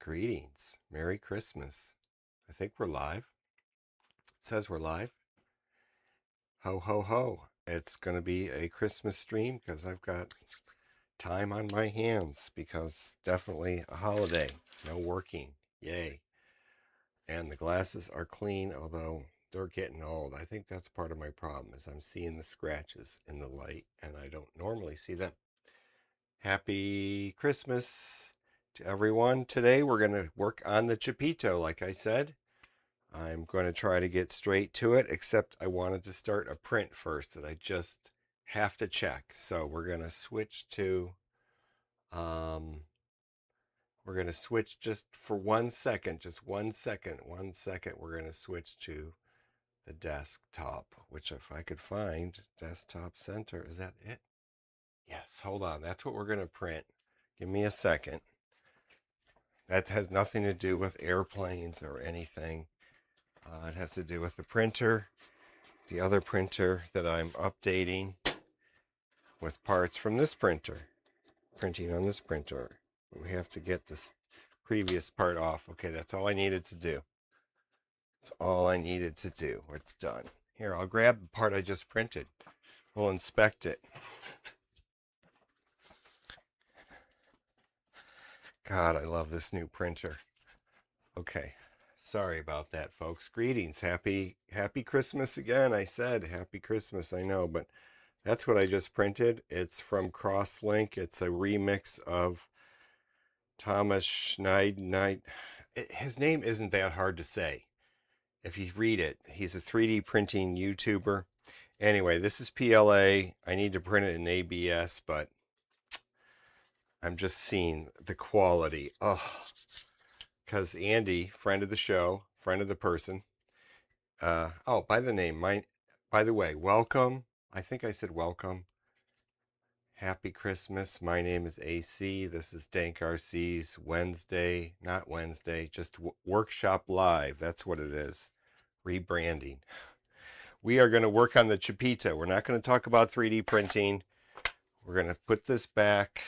Greetings. Merry Christmas. I think we're live. It says we're live. Ho, ho, ho. It's going to be a Christmas stream because I've got time on my hands because definitely a holiday. No working. Yay. And the glasses are clean, although they're getting old. I think that's part of my problem is I'm seeing the scratches in the light and I don't normally see them. Happy Christmas to everyone. Today we're going to work on the Chupito, like I said. I'm going to try to get straight to it, except I wanted to start a print first that I just have to check. So we're going to switch to, just for 1 second, just 1 second, 1 second. We're going to switch to the desktop, which if I could find desktop center, is that it? Yes, hold on. That's what we're going to print. Give me a second. That has nothing to do with airplanes or anything. It has to do with the printer the other printer that I'm updating with parts from this printer, printing on this printer. We have to get this previous part off. Okay, that's all I needed to do. That's all I needed to do. It's done. Here, I'll grab the part I just printed. We'll inspect it. God, I love this new printer. Okay. Sorry about that, folks. Greetings. Happy Christmas again. I said happy Christmas, I know, but that's what I just printed. It's from Crosslink. It's a remix of Thomas Schneid. His name isn't that hard to say. If you read it, he's a 3D printing YouTuber. Anyway, this is PLA. I need to print it in ABS, but I'm just seeing the quality. Oh, because Andy, friend of the show, friend of the person. Oh, by the way, welcome. I think I said welcome. Happy Christmas. My name is AC. This is Dank RC's Wednesday, not Wednesday, just Workshop Live. That's what it is. Rebranding. We are going to work on the Chupito. We're not going to talk about 3D printing. We're going to put this back.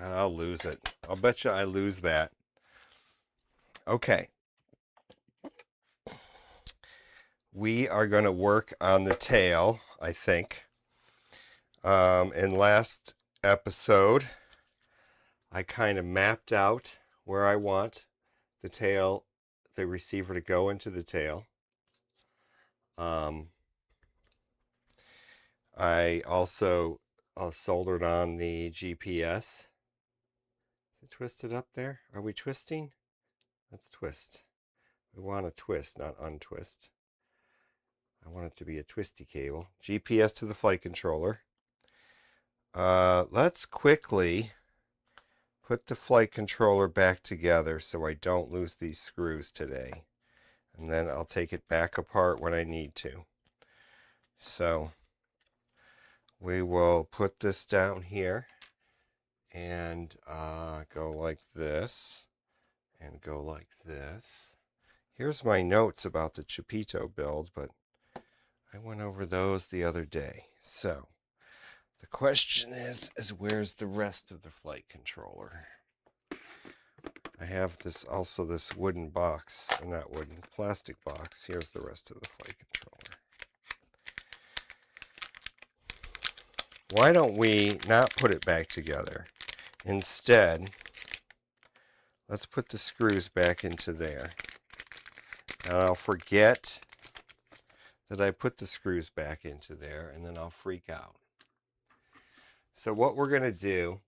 I'll lose it. I'll bet you I lose that. Okay. We are going to work on the tail, I think. In last episode, I kind of mapped out where I want the tail, the receiver to go into the tail. I also soldered on the GPS. Is it twisted up there? Are we twisting? Let's twist. We want to twist, not untwist. I want it to be a twisty cable. GPS to the flight controller. Let's quickly put the flight controller back together so I don't lose these screws today. And then I'll take it back apart when I need to. So we will put this down here and go like this and go like this. Here's my notes about the Chupito build, but I went over those the other day. So the question is where's the rest of the flight controller? I have this wooden box, or not wooden, plastic box. Here's the rest of the flight controller. Why don't we not put it back together? Instead, let's put the screws back into there. And I'll forget that I put the screws back into there, and then I'll freak out. So what we're going to do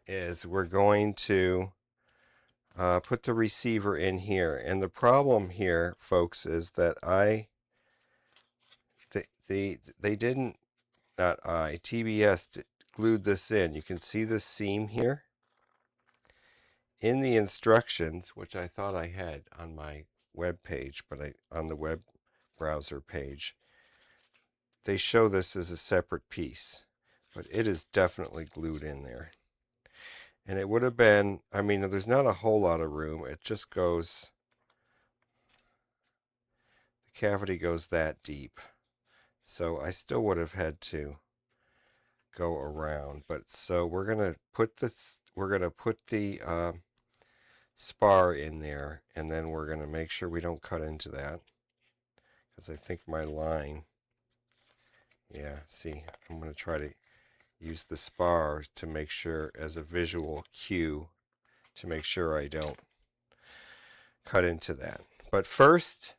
is we're going to put the receiver in here. And the problem here, folks, is that TBS glued this in. You can see this seam here. In the instructions, which I thought I had on my web page, but on the web browser page, they show this as a separate piece, but it is definitely glued in there. And it would have been, I mean, there's not a whole lot of room. It just goes, the cavity goes that deep. So I still would have had to go around. But so we're going to put the spar in there, and then we're going to make sure we don't cut into that, because I think my line, yeah, see, I'm going to try to use the spar to make sure, as a visual cue, to make sure I don't cut into that. But first,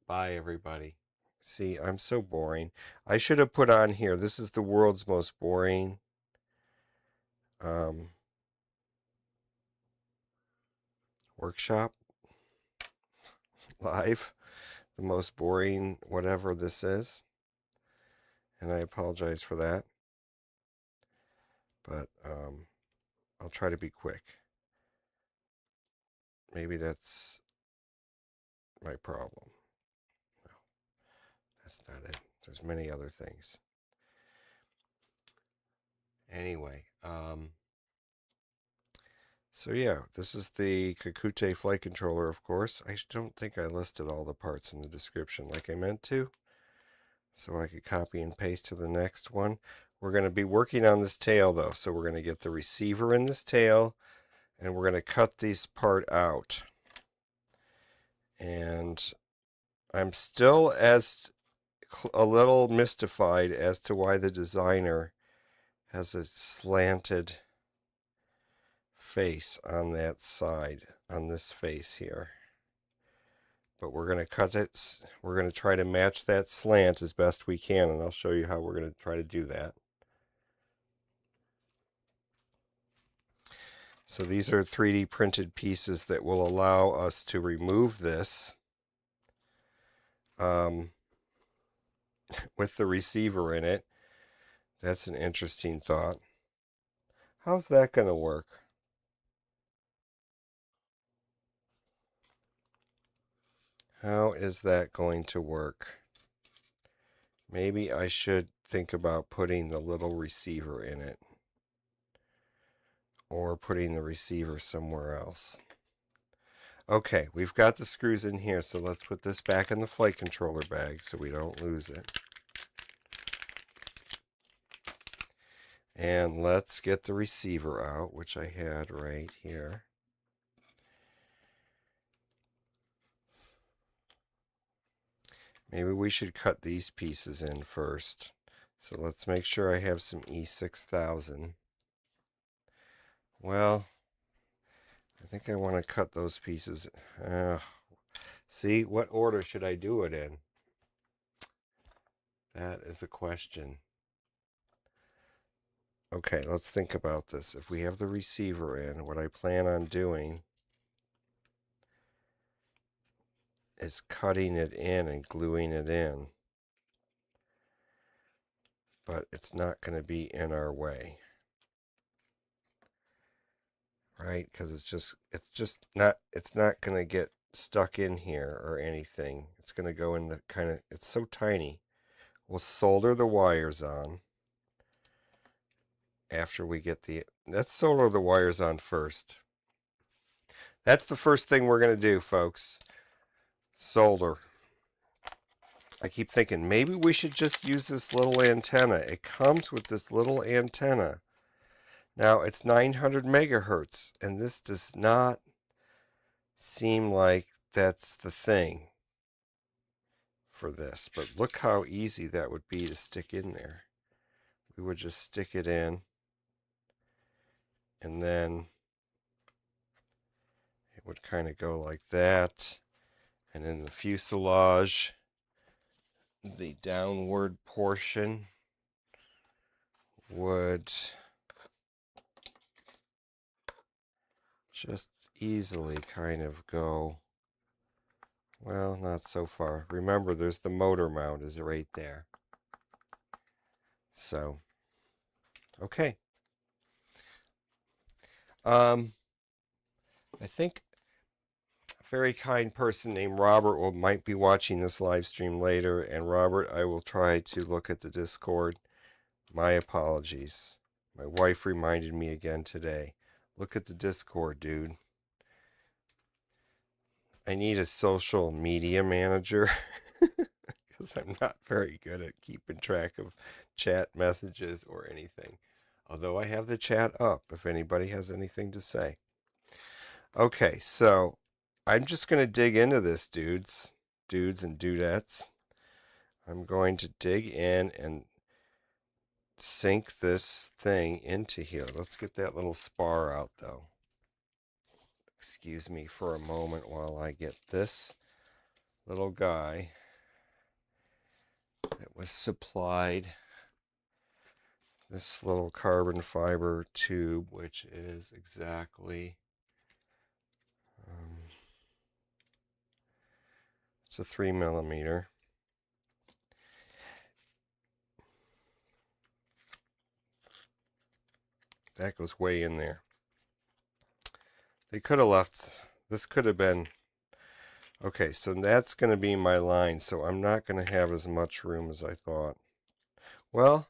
bye everybody. See, I'm so boring. I should have put on here, this is the world's most boring workshop live, the most boring whatever this is, and I apologize for that, but I'll try to be quick. Maybe that's my problem. No, that's not it. There's many other things. Anyway, So yeah, this is the Kakute flight controller, of course. I don't think I listed all the parts in the description like I meant to, so I could copy and paste to the next one. We're going to be working on this tail though, so we're going to get the receiver in this tail, and we're going to cut this part out. And I'm still a little mystified as to why the designer has a slanted face on that side, on this face here. But we're going to cut it. We're going to try to match that slant as best we can, and I'll show you how we're going to try to do that. So these are 3D printed pieces that will allow us to remove this with the receiver in it. That's an interesting thought. How's that going to work? How is that going to work? Maybe I should think about putting the little receiver in it, or putting the receiver somewhere else. Okay, we've got the screws in here, so let's put this back in the flight controller bag so we don't lose it. And let's get the receiver out, which I had right here. Maybe we should cut these pieces in first. So let's make sure I have some E6000. Well, I think I want to cut those pieces. See, what order should I do it in? That is a question. Okay, let's think about this. If we have the receiver in, what I plan on doing is cutting it in and gluing it in. But it's not going to be in our way. Right? Because it's not going to get stuck in here or anything. It's going to go in the it's so tiny. We'll solder the wires on after we get let's solder the wires on first. That's the first thing we're going to do, folks. Solder. I keep thinking maybe we should just use this little antenna. It comes with this little antenna. Now it's 900 megahertz, and this does not seem like that's the thing for this. But look how easy that would be to stick in there. We would just stick it in, and then it would kind of go like that. And in the fuselage, the downward portion would just easily kind of go, well, not so far. Remember, there's the motor mount is right there. So, okay. I think a very kind person named Robert might be watching this live stream later. And Robert, I will try to look at the Discord. My apologies. My wife reminded me again today. Look at the Discord, dude. I need a social media manager because I'm not very good at keeping track of chat messages or anything. Although I have the chat up if anybody has anything to say. Okay, so I'm just going to dig into this, dudes and dudettes. I'm going to dig in and sink this thing into here. Let's get that little spar out, though. Excuse me for a moment while I get this little guy that was supplied, this little carbon fiber tube, which is exactly, it's a 3mm. That goes way in there. They could have left, this could have been, okay, so that's going to be my line, so I'm not going to have as much room as I thought. Well,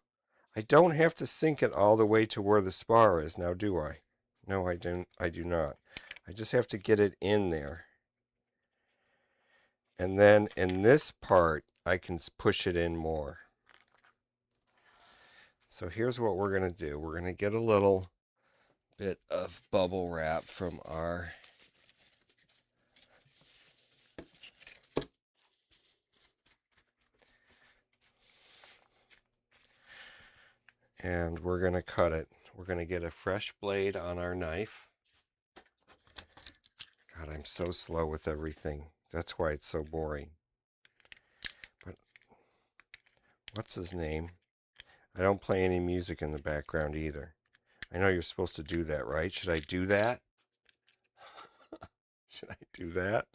I don't have to sink it all the way to where the spar is now, do I? No, I don't. I do not. I just have to get it in there. And then in this part, I can push it in more. So here's what we're going to do. We're going to get a little bit of bubble wrap from our and we're going to cut it. We're going to get a fresh blade on our knife. God, I'm so slow with everything. That's why it's so boring. But what's his name? I don't play any music in the background either. I know you're supposed to do that, right? Should I do that? Should I do that?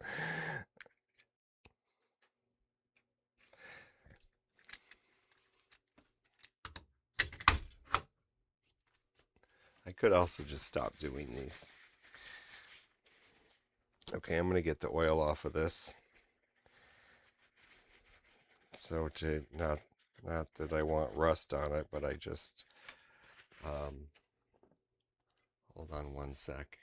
I could also just stop doing these. Okay, I'm going to get the oil off of this. So to not that I want rust on it, but I just hold on one sec.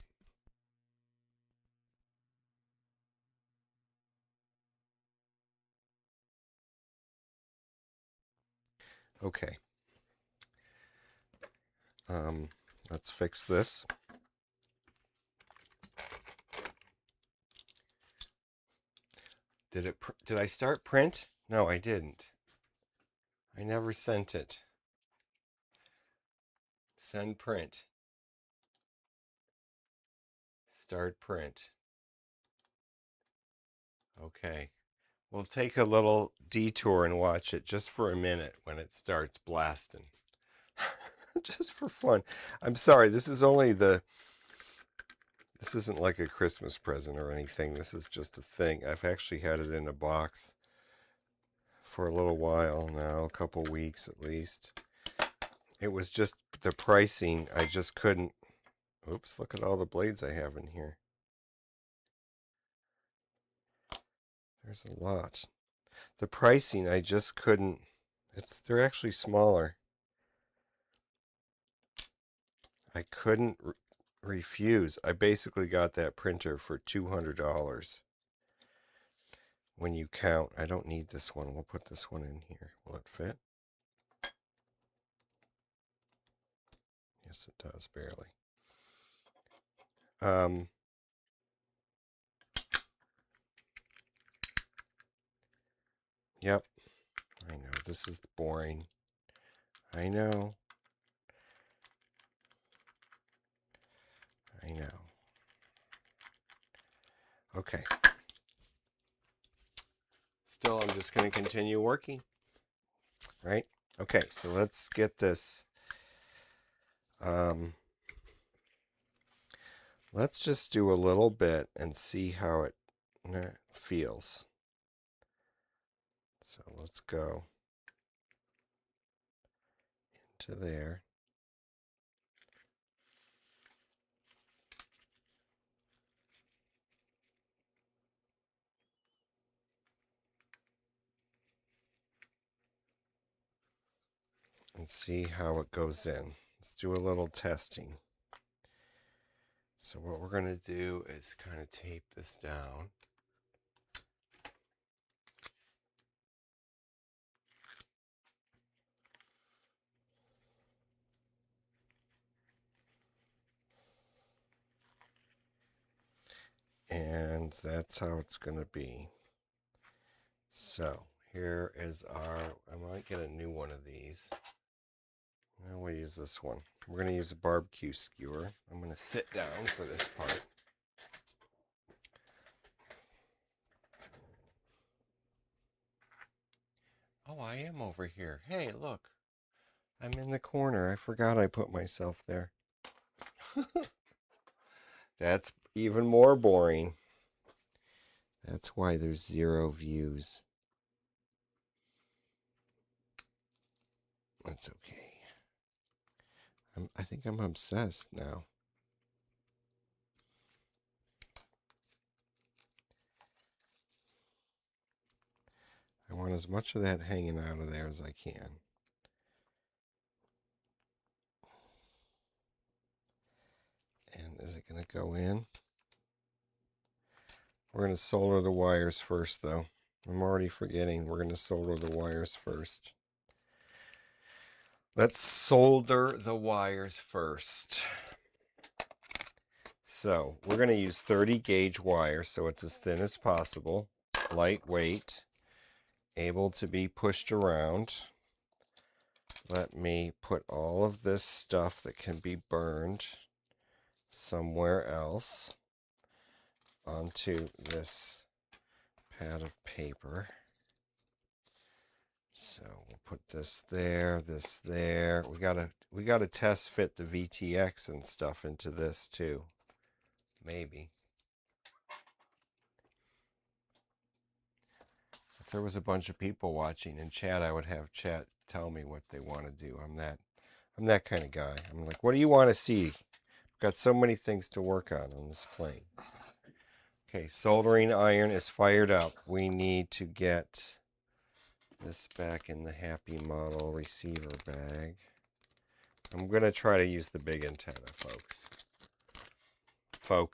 Okay. Let's fix this. Did I start print? No, I didn't. I never sent it. Send print. Start print. Okay. We'll take a little detour and watch it just for a minute when it starts blasting. Just for fun. I'm sorry, this isn't like a Christmas present or anything. This is just a thing. I've actually had it in a box for a little while now, a couple weeks at least. It was just the pricing. I just couldn't. Oops, look at all the blades I have in here. There's a lot. The pricing, I just couldn't. They're actually smaller. I couldn't refuse. I basically got that printer for $200. When you count, I don't need this one. We'll put this one in here. Will it fit? Yes, it does, barely. Yep. I know, this is boring. I know. I know. Okay. Still, I'm just going to continue working. Right? Okay, so let's get this. Let's just do a little bit and see how it feels. So let's go into there. And see how it goes in. Let's do a little testing. So what we're going to do is kind of tape this down. And that's how it's going to be. So here is I might get a new one of these. We'll use this one. We're going to use a barbecue skewer. I'm going to sit down for this part. Oh, I am over here. Hey, look. I'm in the corner. I forgot I put myself there. That's even more boring. That's why there's 0 views. That's okay. I think I'm obsessed now. I want as much of that hanging out of there as I can. Is it going to go in? We're going to solder the wires first, though. I'm already forgetting. We're going to solder the wires first. Let's solder the wires first. So we're going to use 30 gauge wire, so it's as thin as possible, lightweight, able to be pushed around. Let me put all of this stuff that can be burned somewhere else onto this pad of paper. So we'll put this there, this there. We gotta test fit the VTX and stuff into this too. Maybe. If there was a bunch of people watching in chat, I would have chat tell me what they want to do. I'm that kind of guy. I'm like, what do you want to see? I've got so many things to work on this plane. Okay, soldering iron is fired up. We need to get this back in the Happy Model receiver bag. I'm going to try to use the big antenna, folks. I'm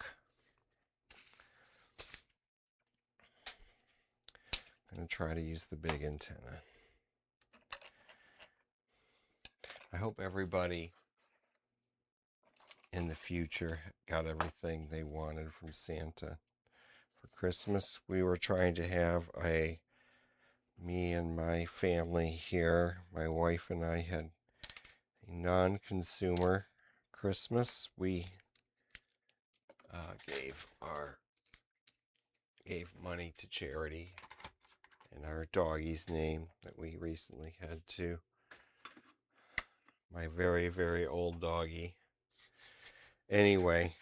going to try to use the big antenna. I hope everybody in the future got everything they wanted from Santa. For Christmas, we were trying to have me and my family here, my wife and I had a non-consumer Christmas. We gave money to charity in our doggy's name that we recently had to. My very, very old doggy. Anyway,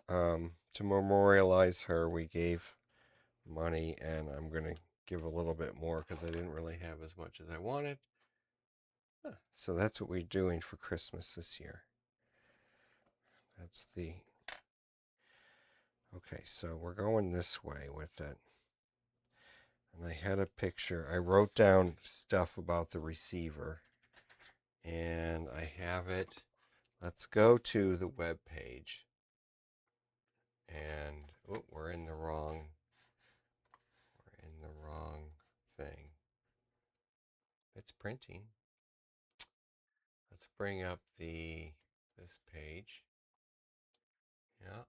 to memorialize her, we gave money, and I'm going to give a little bit more because I didn't really have as much as I wanted. So that's what we're doing for Christmas this year. Okay, so we're going this way with it. And I had a picture. I wrote down stuff about the receiver. And I have it. Let's go to the web page. And we're in the wrong thing. It's printing. Let's bring up this page. Yeah.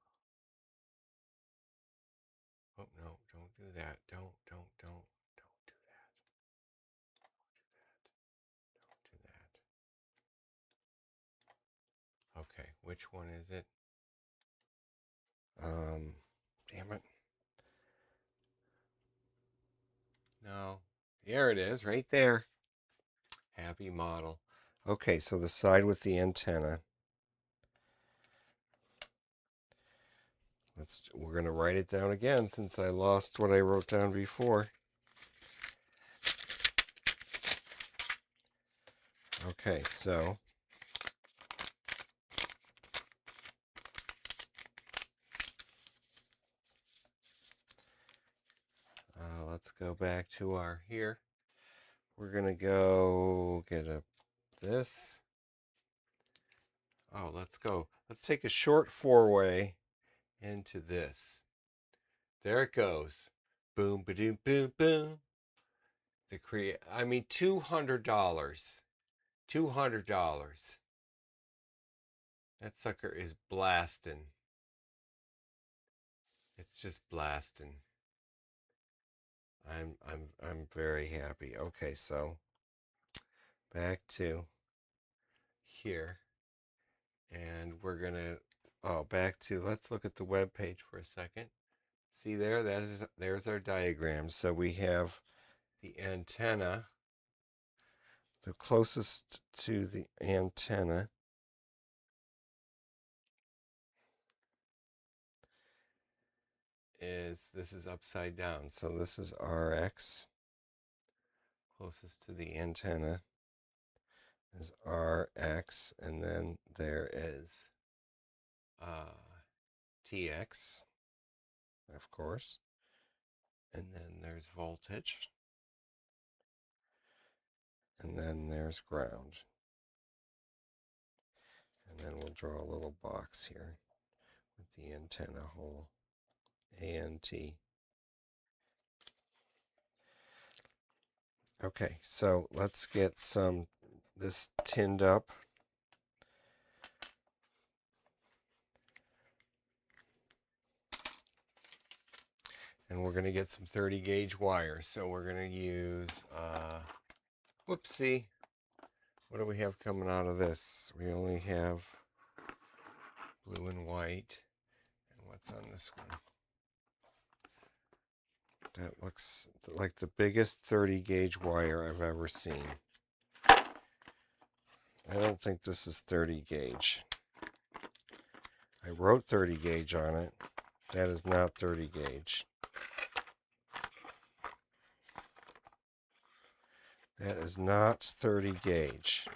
Oh no, don't do that. Don't do that. Don't do that. Okay, which one is it? Damn it. No. There it is, right there. Happy Model. Okay, so the side with the antenna. We're going to write it down again since I lost what I wrote down before. Okay, so let's go back to our here. We're going to go get this. Oh, let's go. Let's take a short four-way into this. There it goes. Boom, ba-doom, boom, boom. $200. $200. That sucker is blasting. It's just blasting. I'm very happy. Okay, so back to here. And we're gonna let's look at the web page for a second. See there, there's our diagram. So we have the antenna. The closest to the antenna this is upside down. So this is RX. Closest to the antenna is RX, and then there is TX, of course, and then there's voltage, and then there's ground, and then we'll draw a little box here with the antenna hole, A-N-T. Okay, so let's get this tinned up. And we're going to get some 30 gauge wire. So we're going to use, whoopsie, what do we have coming out of this? We only have blue and white. And what's on this one? That looks like the biggest 30 gauge wire I've ever seen. I don't think this is 30 gauge. I wrote 30 gauge on it. That is not 30 gauge. That is not 30 gauge.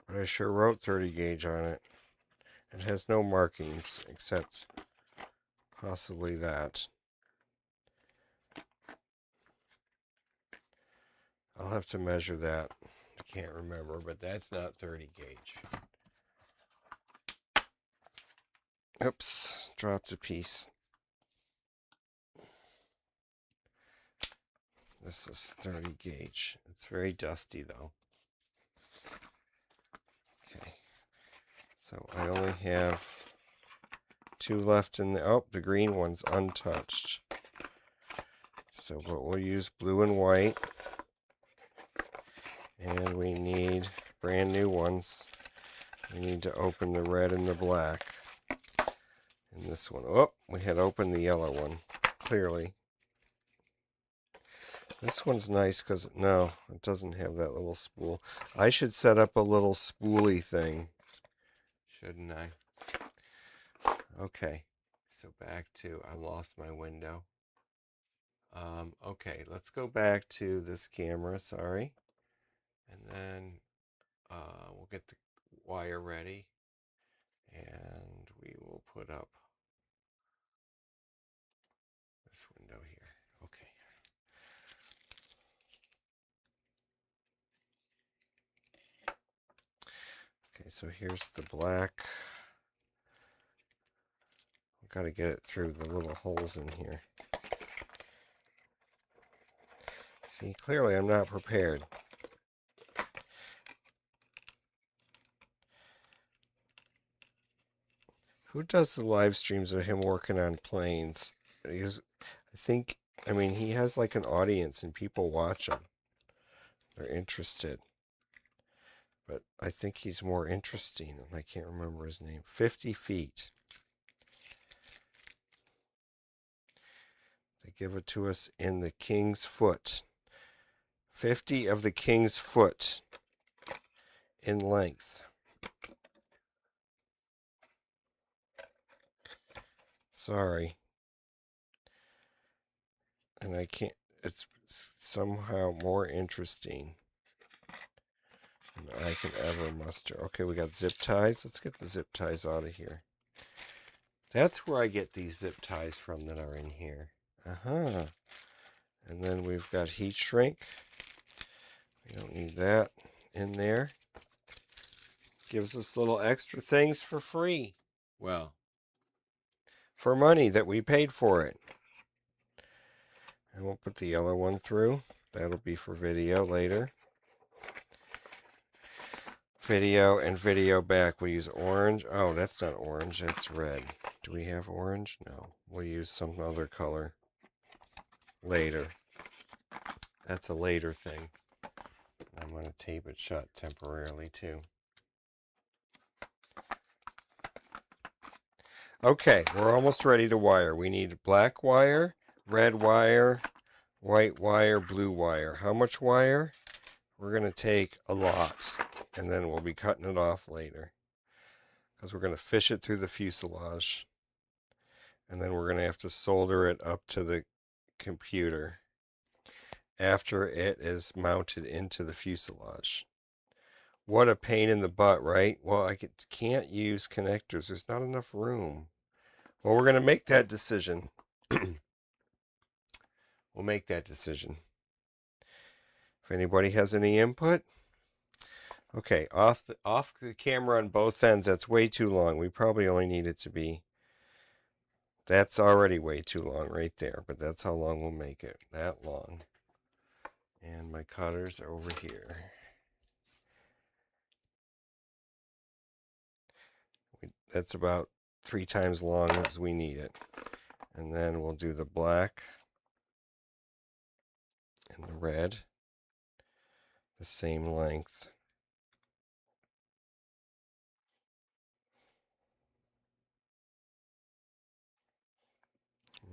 But I sure wrote 30 gauge on it. It has no markings except possibly that. I'll have to measure that. I can't remember, but that's not 30 gauge. Oops, dropped a piece. This is 30 gauge. It's very dusty though. Okay, so I only have 2 left in the, oh, the green one's untouched. So, but we'll use blue and white. And we need brand new ones. We need to open the red and the black. And this one, oh, we had opened the yellow one, clearly. This one's nice because, no, it doesn't have that little spool. I should set up a little spoolie thing, shouldn't I? Okay, so back to, I lost my window. Okay, let's go back to this camera, sorry. And then we'll get the wire ready. And we will put up this window here. Okay. Okay, so here's the black. I've got to get it through the little holes in here. See, clearly I'm not prepared. Who does the live streams of him working on planes? I mean, he has like an audience and people watch him. They're interested. But I think he's more interesting, and I can't remember his name. 50 feet. They give it to us in the king's foot. 50 of the king's foot in length. Sorry. And I can't, it's somehow more interesting than I can ever muster. Okay, we got zip ties. Let's get the zip ties out of here. That's where I get these zip ties from that are in here. Uh-huh. And then we've got heat shrink. We don't need that in there. Gives us little extra things for free. Well, for money that we paid for it. And we'll put the yellow one through. That'll be for video later. Video and video back. We'll use orange. Oh, that's not orange. That's red. Do we have orange? No. We'll use some other color later. That's a later thing. I'm going to tape it shut temporarily too. Okay, we're almost ready to wire. We need black wire, red wire, white wire, blue wire. How much wire? We're going to take a lot, and then we'll be cutting it off later. Because we're going to fish it through the fuselage. And then we're going to have to solder it up to the computer after it is mounted into the fuselage. What a pain in the butt, right? Well, I can't use connectors. There's not enough room. Well, we're going to make that decision. We'll make that decision. If anybody has any input. Okay, off the camera on both ends. That's way too long. We probably only need it to be. That's already way too long right there, but that's how long we'll make it. That long. And my cutters are over here. That's about 3 times long as we need it. And then we'll do the black and the red the same length.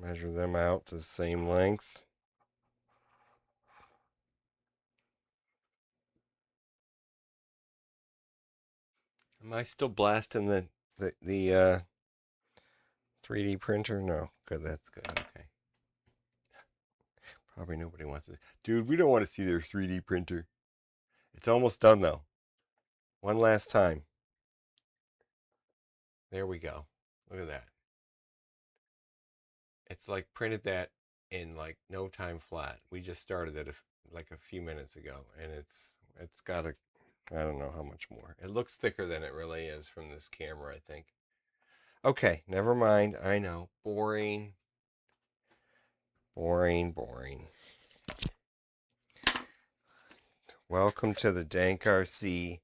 Measure them out the same length. Am I still blasting the 3D printer? No. Good, that's good. Okay. Probably nobody wants to. Dude, we don't want to see their 3D printer. It's almost done though. One last time. There we go. Look at that. It's like printed that in like no time flat. We just started it like a few minutes ago, and it's got I don't know how much more. It looks thicker than it really is from this camera, I think. Okay, never mind. I know. Boring. Boring, boring. Welcome to the Dank RC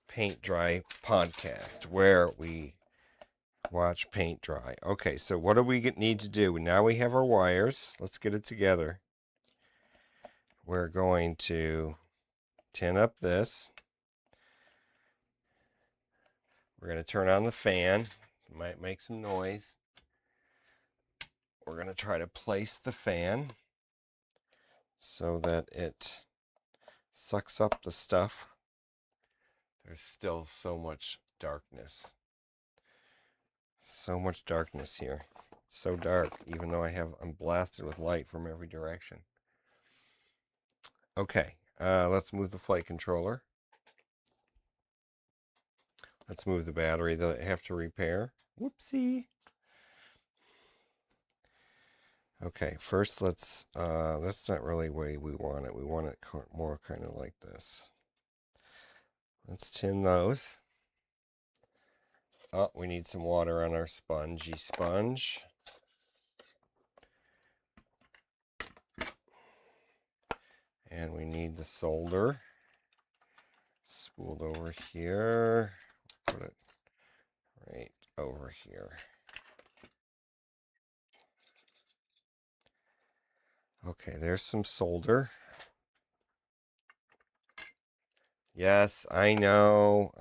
Paint Dry podcast, where we watch paint dry. Okay, so what do we need to do? Now we have our wires. Let's get it together. We're going to tin up this. We're going to turn on the fan. It might make some noise. We're going to try to place the fan so that it sucks up the stuff. There's still so much darkness. So much darkness here. It's so dark, even though I'm blasted with light from every direction. Okay, let's move the flight controller. Let's move the battery that I have to repair. Whoopsie. Okay, first that's not really the way we want it. We want it more kind of like this. Let's tin those. Oh, we need some water on our spongy sponge. And we need the solder spooled over here. Put it right over here. Okay, there's some solder. Yes, I know.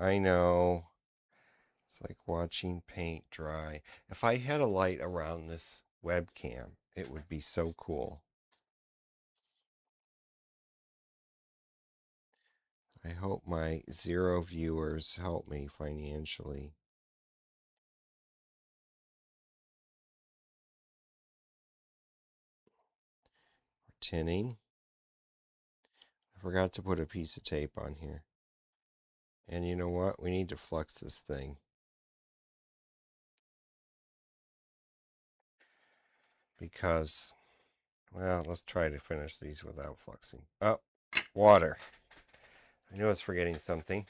It's like watching paint dry. If I had a light around this webcam, it would be so cool. I hope my 0 viewers help me financially. Tinning. I forgot to put a piece of tape on here. And you know what? We need to flux this thing. Because, well, let's try to finish these without fluxing. Oh, water. I knew I was forgetting something.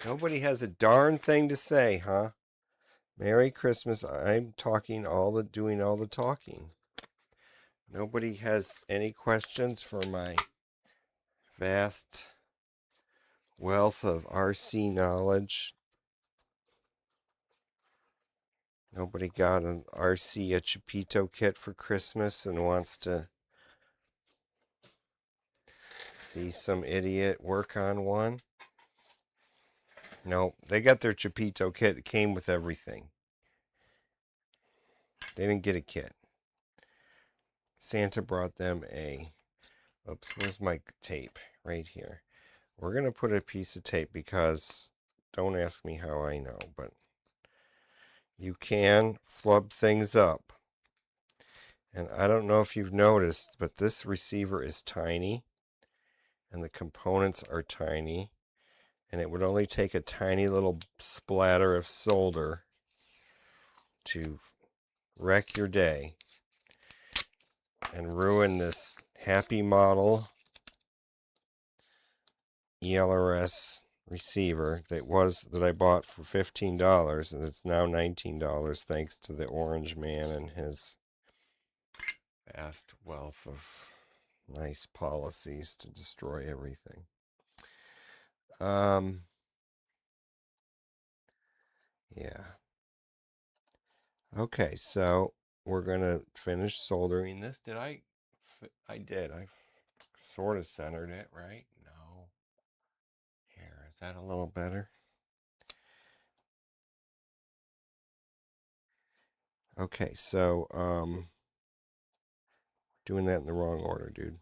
Nobody has a darn thing to say, huh? Merry Christmas. I'm doing all the talking. Nobody has any questions for my vast wealth of RC knowledge. Nobody got an RC a Chupito kit for Christmas and wants to see some idiot work on one. No, they got their Chupito kit. It came with everything. They didn't get a kit. Santa brought them oops, where's my tape? Right here. We're going to put a piece of tape because, don't ask me how I know, but you can flub things up. And I don't know if you've noticed, but this receiver is tiny and the components are tiny. And it would only take a tiny little splatter of solder to wreck your day. and ruin this Happy Model ELRS receiver that I bought for $15, and it's now $19 thanks to the Orange Man and his vast wealth of nice policies to destroy everything. Yeah. Okay, so we're gonna finish soldering this. I did. I sort of centered it, right? No. Here, is that a little better? Okay, so doing that in the wrong order, dude.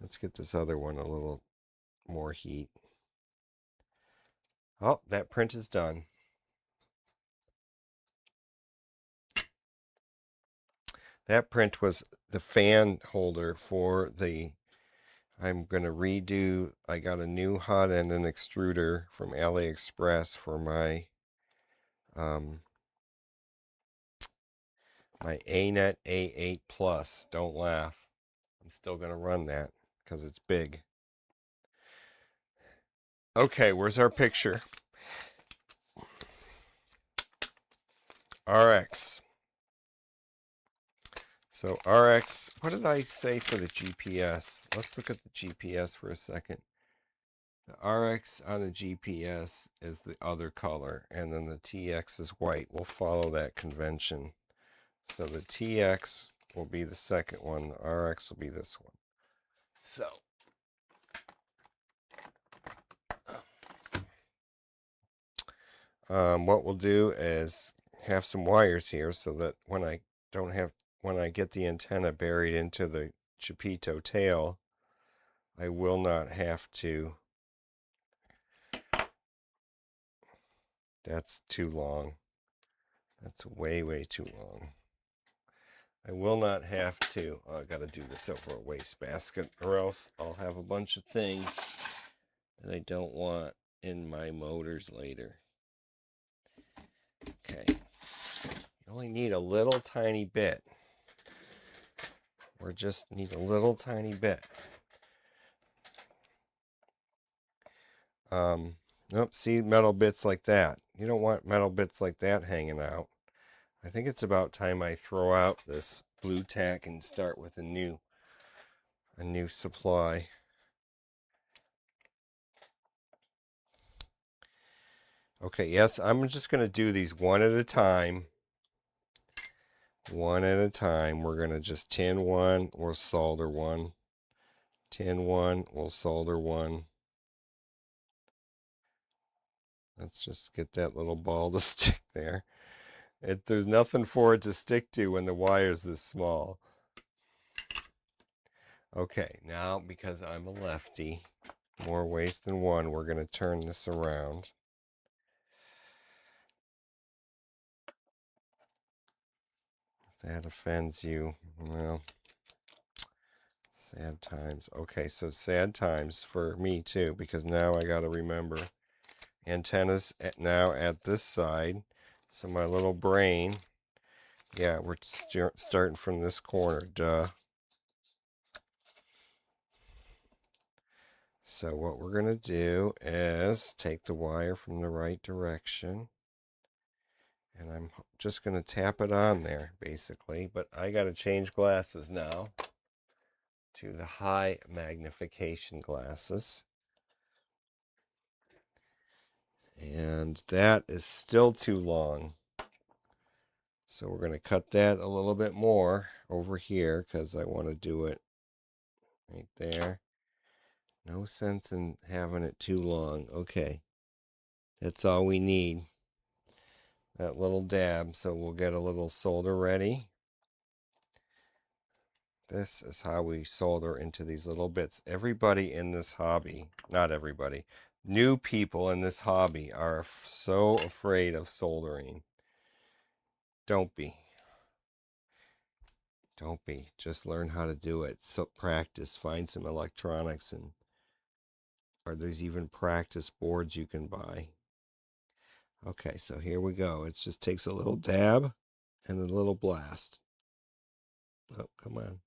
Let's get this other one a little more heat. Oh, that print is done. That print was the fan holder for the, I'm going to redo, I got a new hot end and extruder from AliExpress for my my ANET A8 Plus. Don't laugh. I'm still going to run that because it's big. Okay, where's our picture? RX. So RX, what did I say for the GPS? Let's look at the GPS for a second. The RX on the GPS is the other color, and then the TX is white. We'll follow that convention. So the TX will be the second one. The RX will be this one. So what we'll do is have some wires here so that when I get the antenna buried into the Chupito tail, I will not have to. That's too long. That's way, way too long. I will not have to. Oh, I got to do this over a wastebasket, or else I'll have a bunch of things that I don't want in my motors later. Okay. You only need a little tiny bit. Or just need a little tiny bit. Nope, see metal bits like that. You don't want metal bits like that hanging out. I think it's about time I throw out this blue tack and start with a new supply. Okay, yes, I'm just going to do these one at a time. One at a time. We're going to just tin one, we'll solder one. Tin one, we'll solder one. Let's just get that little ball to stick there. There's nothing for it to stick to when the wire's this small. Okay, now because I'm a lefty, more ways than one, we're going to turn this around. If that offends you, well, sad times. Okay, so sad times for me too, because now I got to remember antennas now at this side. So my little brain, yeah, we're starting from this corner, duh. So what we're going to do is take the wire from the right direction, and I'm just going to tap it on there, basically. But I got to change glasses now to the high magnification glasses. And that is still too long. So we're going to cut that a little bit more over here because I want to do it right there. No sense in having it too long. Okay. That's all we need. That little dab. So we'll get a little solder ready. This is how we solder into these little bits. Everybody in this hobby, not everybody, new people in this hobby are so afraid of soldering. Don't be. Don't be. Just learn how to do it. So practice. Find some electronics, or there's even practice boards you can buy. Okay, so here we go. It just takes a little dab and a little blast. Oh, come on.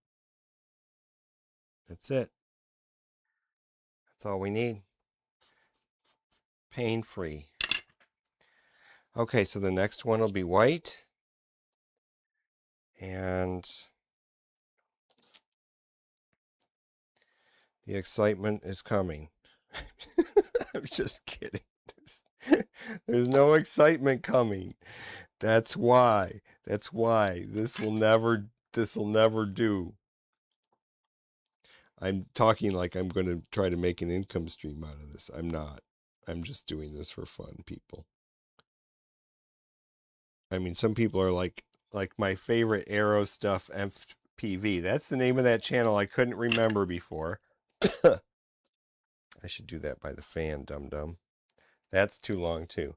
That's it. That's all we need. Pain-free. Okay, so the next one will be white. And the excitement is coming. I'm just kidding. There's no excitement coming. That's why. That's why. This will never do. I'm talking like I'm going to try to make an income stream out of this. I'm not. I'm just doing this for fun, people. I mean, some people are like my favorite Arrow Stuff FPV. That's the name of that channel I couldn't remember before. I should do that by the fan, dum-dum. That's too long, too.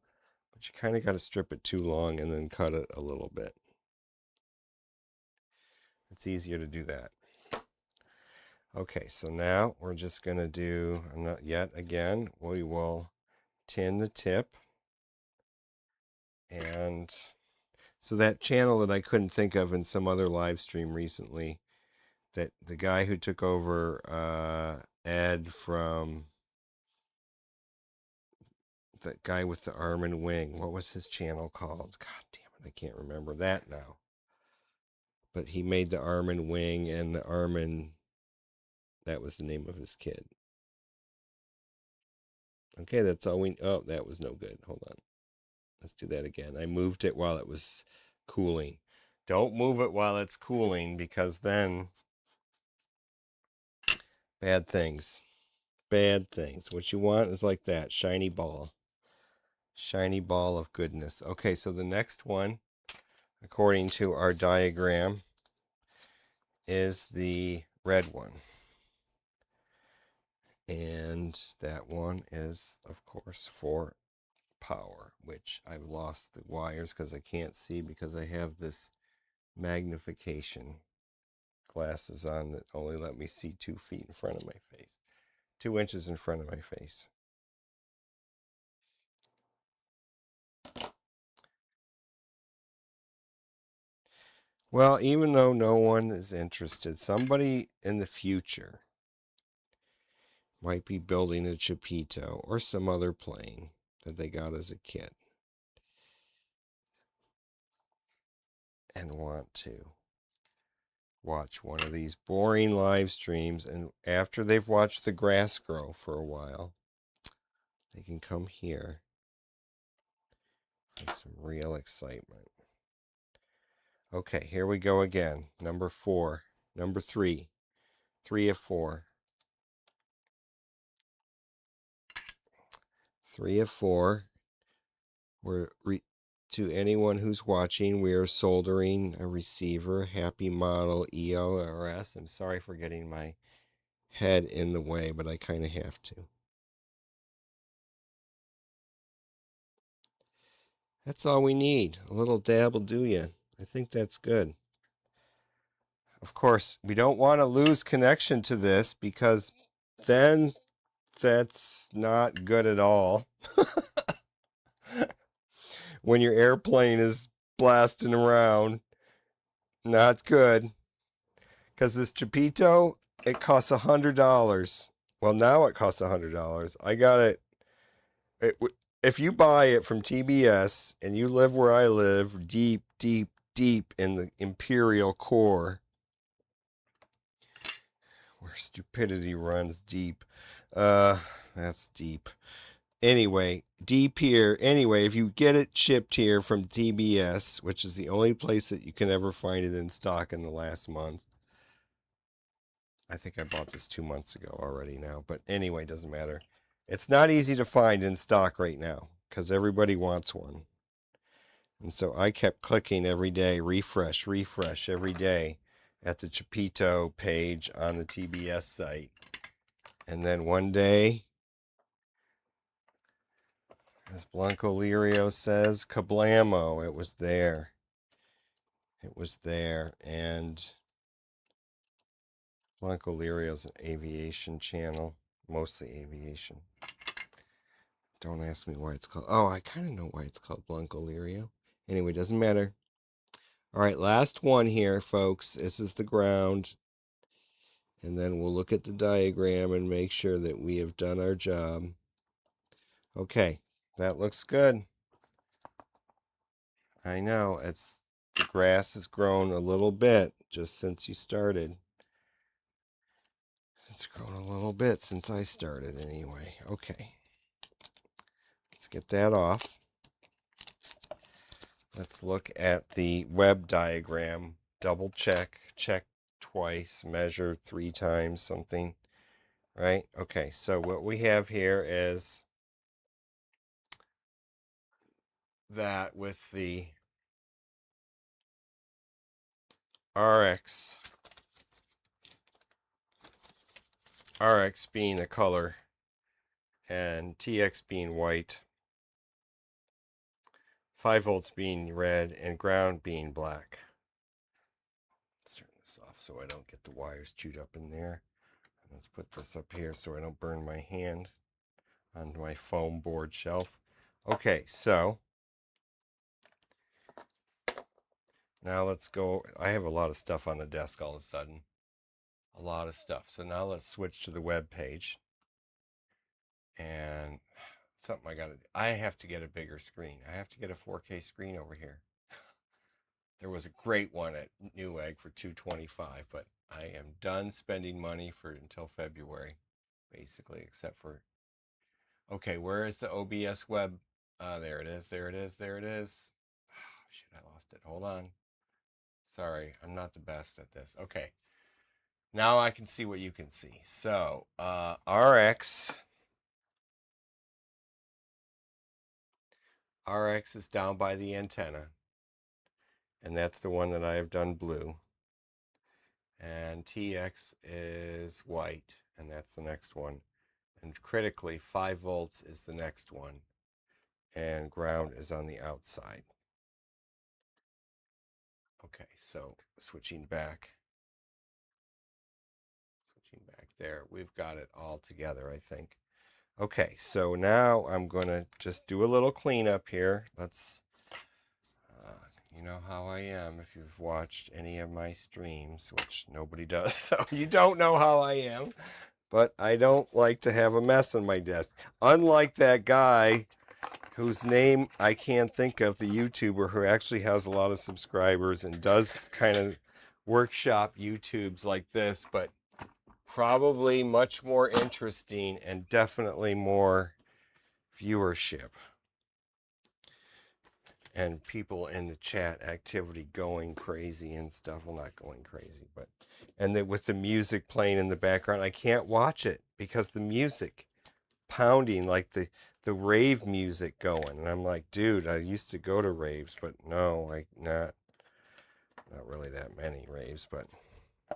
But you kind of got to strip it too long and then cut it a little bit. It's easier to do that. Okay, so now we're just going to do, yet again, we will tin the tip. And so that channel that I couldn't think of in some other live stream recently, that the guy who took over Ed from the guy with the arm and wing, what was his channel called? God damn it, I can't remember that now. But he made the arm and wing, and the arm and that was the name of his kid. Okay, that's all we... Oh, that was no good. Hold on. Let's do that again. I moved it while it was cooling. Don't move it while it's cooling, because then... Bad things. Bad things. What you want is like that. Shiny ball. Shiny ball of goodness. Okay, so the next one, according to our diagram, is the red one. And that one is, of course, for power, which I've lost the wires because I can't see because I have this magnification glasses on that only let me see 2 feet in front of my face. 2 inches in front of my face. Well, even though no one is interested, somebody in the future might be building a Chupito or some other plane that they got as a kid and want to watch one of these boring live streams, and after they've watched the grass grow for a while, they can come here for some real excitement. Okay, here we go again. Number 4. Number 3. 3 of 4. 3 of 4. To anyone who's watching, we are soldering a receiver, Happy Model EORS. I'm sorry for getting my head in the way, but I kind of have to. That's all we need. A little dab will do you. I think that's good. Of course, we don't want to lose connection to this because then that's not good at all. When your airplane is blasting around, not good. Because this Chupito, it costs $100. Well, now it costs $100. I got it. If you buy it from TBS and you live where I live, deep, deep, deep in the imperial core, where stupidity runs deep. That's deep. Anyway, deep here. Anyway, if you get it shipped here from TBS, which is the only place that you can ever find it in stock in the last month. I think I bought this 2 months ago already now. But anyway, doesn't matter. It's not easy to find in stock right now because everybody wants one. And so I kept clicking every day, refresh every day at the Chupito page on the TBS site. And then one day, as Blanco Lirio says, kablamo, it was there. It was there. And Blanco Lirio's an aviation channel, mostly aviation. Don't ask me why it's called. Oh, I kind of know why it's called Blanco Lirio. Anyway, doesn't matter. All right, last one here, folks. This is the ground. And then we'll look at the diagram and make sure that we have done our job. Okay, that looks good. I know, the grass has grown a little bit just since you started. It's grown a little bit since I started anyway. Okay, let's get that off. Let's look at the web diagram. Double check twice, measure 3 times, something, right? Okay, so what we have here is that with the RX being a color and TX being white, 5 volts being red, and ground being black. Let's turn this off so I don't get the wires chewed up in there. And let's put this up here so I don't burn my hand on my foam board shelf. Okay, so now let's go. I have a lot of stuff on the desk all of a sudden. A lot of stuff. So now let's switch to the web page. And something I have to get a bigger screen. I have to get a 4K screen over here. There was a great one at Newegg for $225, but I am done spending money until February, basically, except for. Okay, where is the OBS web? There it is. There it is. There it is. Oh, shit, I lost it. Hold on. Sorry, I'm not the best at this. Okay, now I can see what you can see. So, RX is down by the antenna, and that's the one that I have done blue. And TX is white, and that's the next one. And critically, 5 volts is the next one, and ground is on the outside. Okay, so switching back there, we've got it all together, I think. Okay, so now I'm going to just do a little cleanup here. You know how I am if you've watched any of my streams, which nobody does, so you don't know how I am. But I don't like to have a mess on my desk. Unlike that guy whose name I can't think of, the YouTuber who actually has a lot of subscribers and does kind of workshop YouTubes like this, but probably much more interesting and definitely more viewership. And people in the chat activity going crazy and stuff. Well, not going crazy, but and then with the music playing in the background, I can't watch it because the music pounding like the rave music going, and I'm like, dude, I used to go to raves, but no, like not really that many raves, but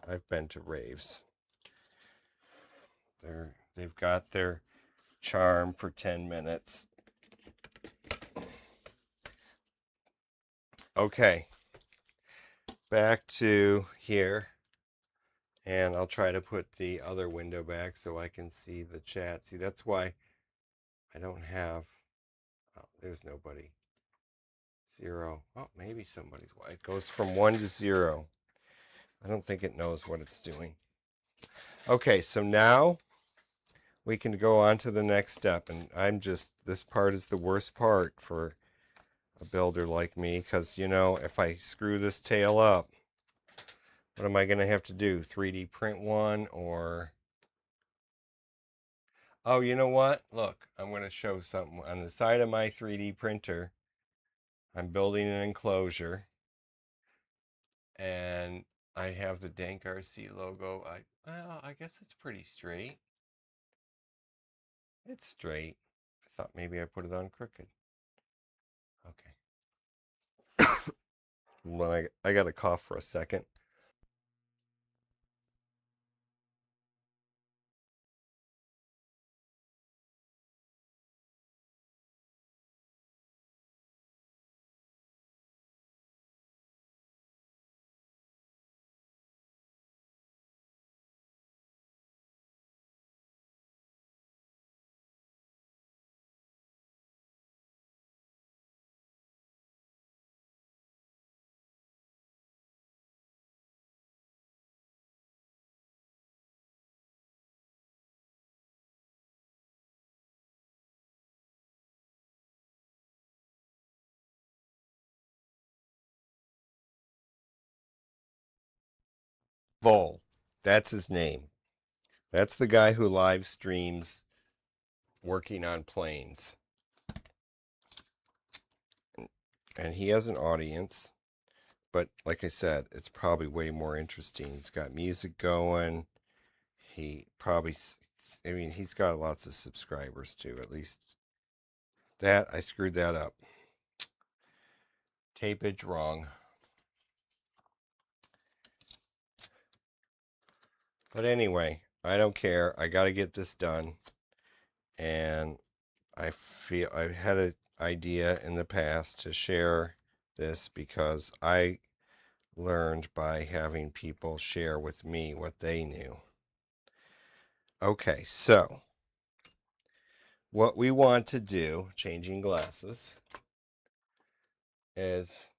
I've been to raves. They've got their charm for 10 minutes. Okay, back to here, and I'll try to put the other window back so I can see the chat. See, that's why I don't have. Oh, there's nobody. 0. Oh, maybe somebody's. It goes from 1 to 0. I don't think it knows what it's doing. Okay, so now we can go on to the next step, and this part is the worst part for a builder like me, because, you know, if I screw this tail up, what am I going to have to do? 3D print one, or... Oh, you know what? Look, I'm going to show something. On the side of my 3D printer, I'm building an enclosure, and I have the Dank RC logo. Well, I guess it's pretty straight. It's straight. I thought maybe I put it on crooked. Okay. Well, I got to cough for a second. Full. That's his name. That's the guy who live streams working on planes. And he has an audience, but like I said, it's probably way more interesting. He's got music going. He probably, I mean, he's got lots of subscribers too. At least that, I screwed that up. Tapage wrong. But anyway, I don't care. I got to get this done. And I feel I had an idea in the past to share this because I learned by having people share with me what they knew. Okay, so what we want to do, changing glasses, is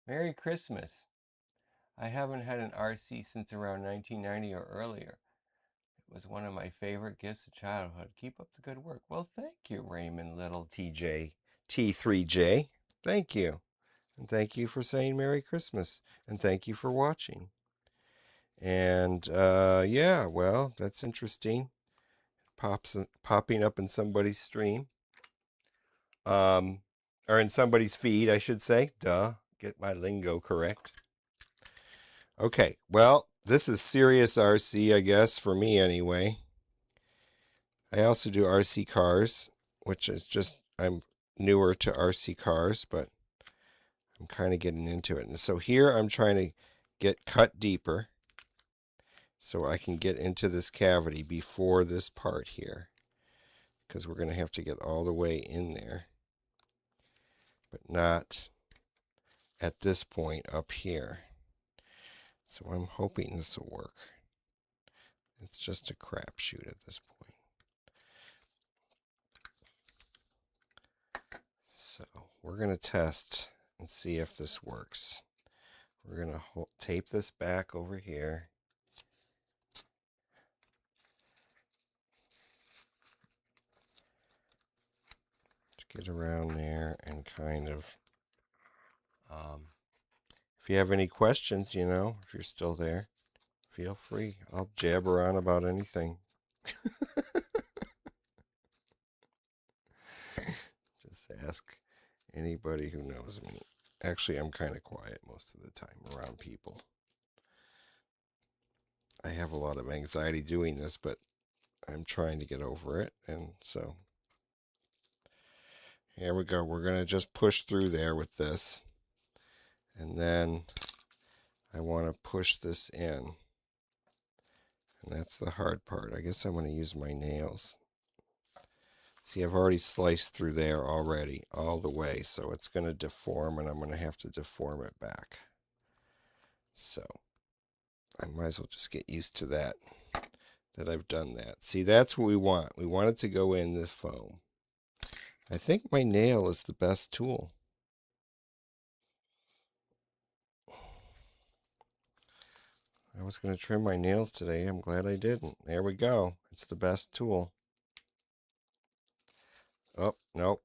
Merry Christmas. I haven't had an RC since around 1990 or earlier. It was one of my favorite gifts of childhood. Keep up the good work. Well, thank you, Raymond Little TJ T3J. Thank you. And thank you for saying Merry Christmas. And thank you for watching. And yeah, well, that's interesting. Popping up in somebody's stream. Or in somebody's feed, I should say. Duh. Get my lingo correct. Okay, well, this is serious RC, I guess, for me anyway. I also do RC cars, which is just, I'm newer to RC cars, but I'm kind of getting into it. And so here I'm trying to get cut deeper so I can get into this cavity before this part here, because we're going to have to get all the way in there, but not at this point up here. So I'm hoping this will work. It's just a crapshoot at this point. So we're going to test and see if this works. We're going to tape this back over here. To get around there and kind of, if you have any questions, you know, if you're still there, feel free. I'll jabber on about anything. Just ask anybody who knows me. Actually, I'm kind of quiet most of the time around people. I have a lot of anxiety doing this, but I'm trying to get over it. And so here we go. We're going to just push through there with this. And then I want to push this in. And that's the hard part. I guess I'm going to use my nails. See, I've already sliced through there already, all the way. So it's going to deform, and I'm going to have to deform it back. So I might as well just get used to that I've done that. See, that's what we want. We want it to go in this foam. I think my nail is the best tool. I was going to trim my nails today. I'm glad I didn't. There we go. It's the best tool. Oh, nope.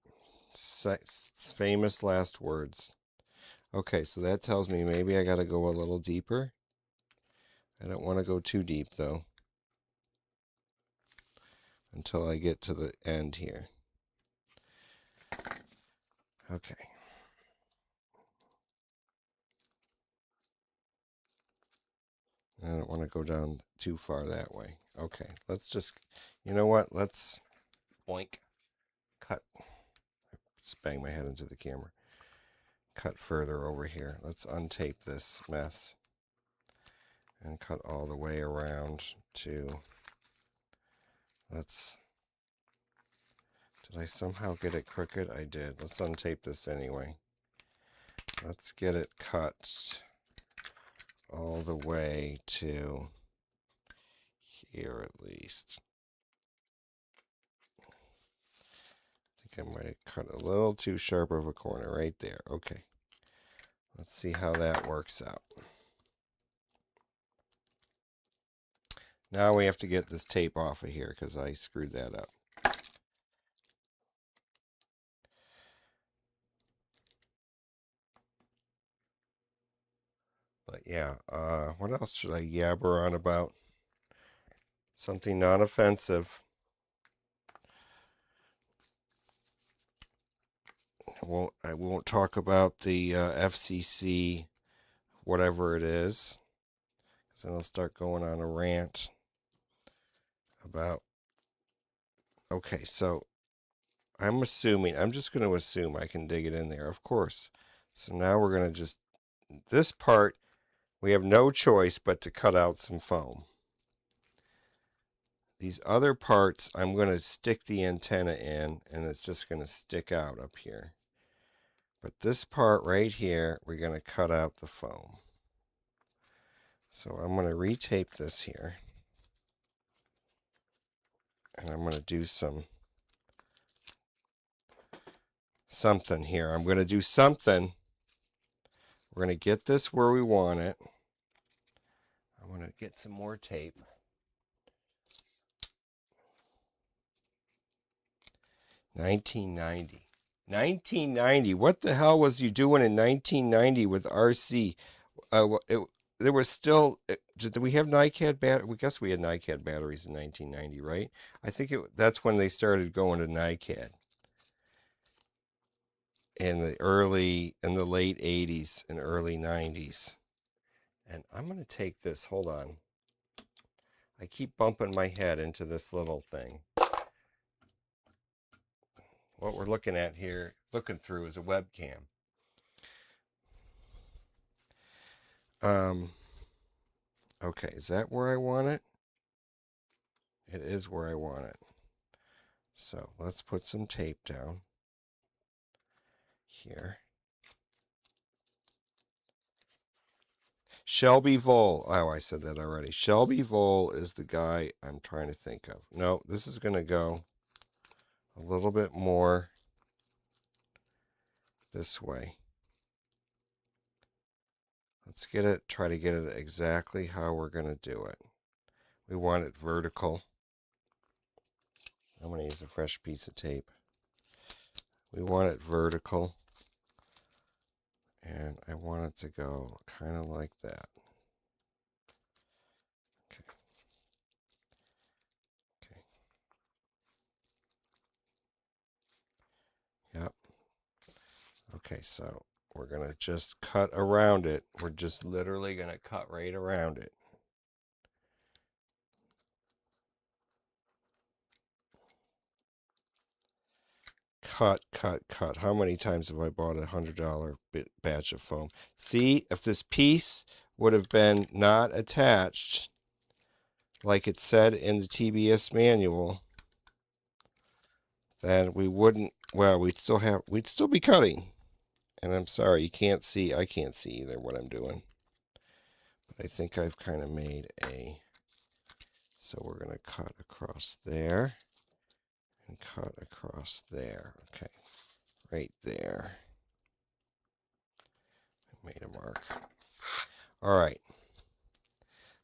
Famous last words. Okay, so that tells me maybe I got to go a little deeper. I don't want to go too deep, though, until I get to the end here. Okay. I don't want to go down too far that way. Okay, let's just, you know what? Let's boink, cut. Just bang my head into the camera. Cut further over here. Let's untape this mess and cut all the way around to, did I somehow get it crooked? I did. Let's untape this anyway. Let's get it cut all the way to here at least. I think I might have cut a little too sharp of a corner right there. Okay. Let's see how that works out. Now we have to get this tape off of here because I screwed that up. But yeah, what else should I yabber on about? Something non-offensive. I won't talk about the FCC, whatever it is, because then I'll start going on a rant about. Okay, so I'm just going to assume I can dig it in there, of course. So now we're going to just, this part, we have no choice but to cut out some foam. These other parts, I'm going to stick the antenna in, and it's just going to stick out up here. But this part right here, we're going to cut out the foam. So I'm going to retape this here. And I'm going to do something here. I'm going to do something. We're going to get this where we want it. I'm going to get some more tape. 1990. What the hell was you doing in 1990 with RC? There was still. Did we have NiCad batteries? We guess we had NiCad batteries in 1990, right? I think that's when they started going to NiCad. In the late 80s and early 90s. And I'm going to take this. Hold on. I keep bumping my head into this little thing. What we're looking through is a webcam. Okay, is that where I want it? It is where I want it. So let's put some tape down here. Shelby Vole. Oh, I said that already. Shelby Vole is the guy I'm trying to think of. No, this is going to go a little bit more this way. Let's try to get it exactly how we're going to do it. We want it vertical. I'm going to use a fresh piece of tape. We want it vertical. And I want it to go kind of like that. Okay. Yep. Okay, so we're going to just cut around it. We're just literally going to cut right around it. Cut. How many times have I bought a $100 batch of foam? See, if this piece would have been not attached, like it said in the TBS manual, then we wouldn't, well, we'd still be cutting. And I'm sorry, I can't see either what I'm doing. But I think I've kind of made so we're going to cut across there and cut across there. Okay, right there. I made a mark. All right.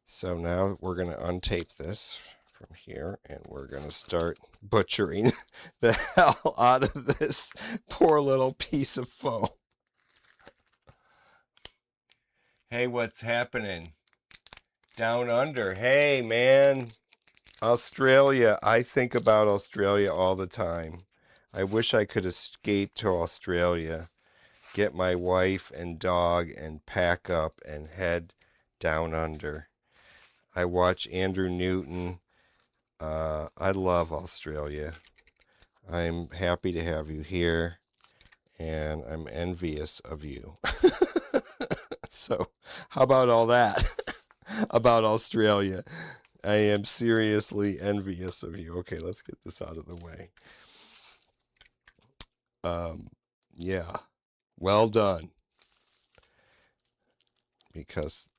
So now we're going to untape this from here, and we're going to start butchering the hell out of this poor little piece of foam. Hey, what's happening? Down under. Hey, man. Australia. I think about Australia all the time. I wish I could escape to Australia, get my wife and dog, and pack up and head down under. I watch Andrew Newton. I love Australia. I'm happy to have you here, and I'm envious of you. So, how about all that about Australia? I am seriously envious of you. Okay, let's get this out of the way. Yeah, well done. Because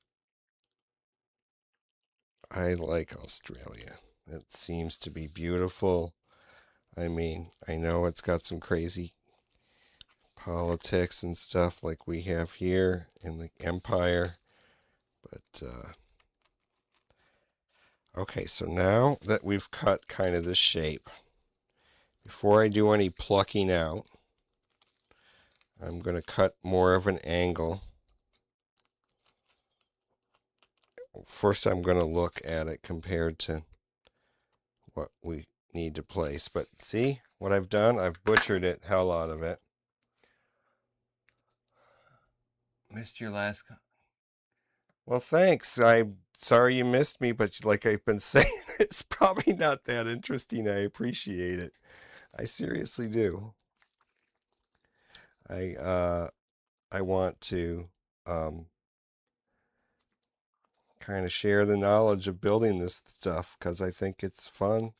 I like Australia. It seems to be beautiful. I mean, I know it's got some crazy politics and stuff like we have here in the empire. But, okay, so now that we've cut kind of this shape, before I do any plucking out, I'm going to cut more of an angle. first I'm going to look at it compared to what we need to place. But see what I've done? I've butchered it, hell out of it. Missed your last. Well, thanks. I'm sorry you missed me, but like I've been saying, it's probably not that interesting. I appreciate it. I seriously do. I want to kind of share the knowledge of building this stuff because I think it's fun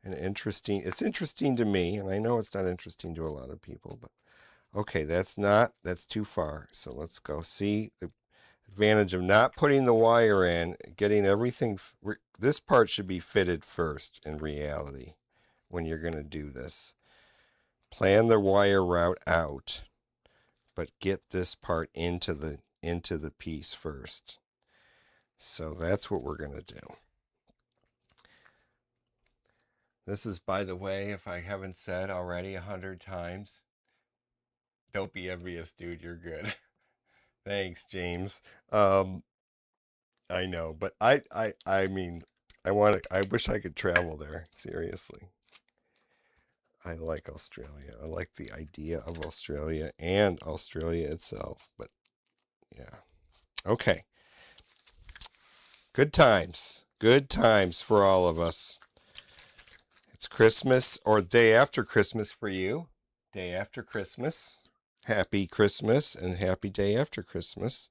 and interesting. It's interesting to me, and I know it's not interesting to a lot of people, but okay, that's too far. So let's go. See the advantage of not putting the wire in, getting everything. This part should be fitted first in reality when you're going to do this. Plan the wire route out, but get this part into the piece first. So that's what we're going to do. This is, by the way, if I haven't said already 100 times, don't be envious, dude. You're good. Thanks, James. I know, but I mean, I wish I could travel there. Seriously. I like Australia. I like the idea of Australia and Australia itself, but yeah. Okay. Good times. Good times for all of us. It's Christmas or day after Christmas for you. Day after Christmas. Happy Christmas and happy day after Christmas.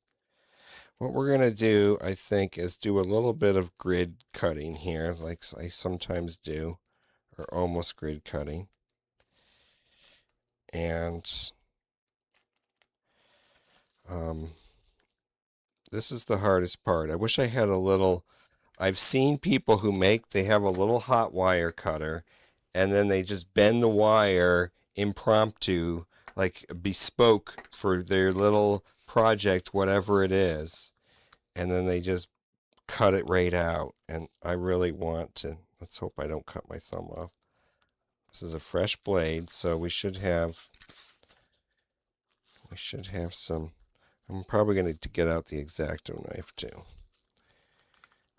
What we're going to do, I think, is do a little bit of grid cutting here, like I sometimes do, or almost grid cutting. And this is the hardest part. I wish I had a little, I've seen people who they have a little hot wire cutter, and then they just bend the wire impromptu, like bespoke for their little project, whatever it is, and then they just cut it right out. And I really want to, let's hope I don't cut my thumb off. This is a fresh blade, so we should have some. I'm probably going to get out the X-Acto knife too.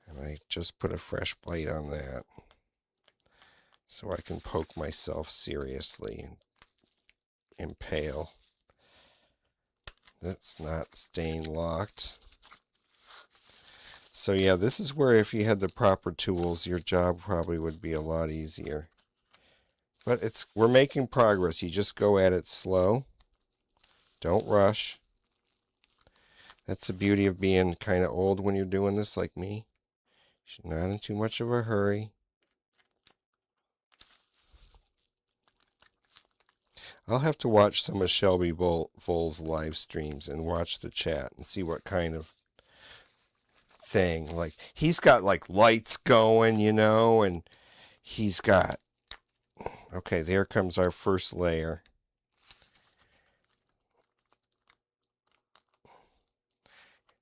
And I just put a fresh blade on that so I can poke myself seriously and impale. That's not staying locked. So yeah, this is where if you had the proper tools, your job probably would be a lot easier. But we're making progress. You just go at it slow. Don't rush. That's the beauty of being kind of old when you're doing this like me. You're not in too much of a hurry. I'll have to watch some of Shelby Voll's live streams and watch the chat and see what kind of thing. Like, he's got like lights going, and he's got... Okay, there comes our first layer.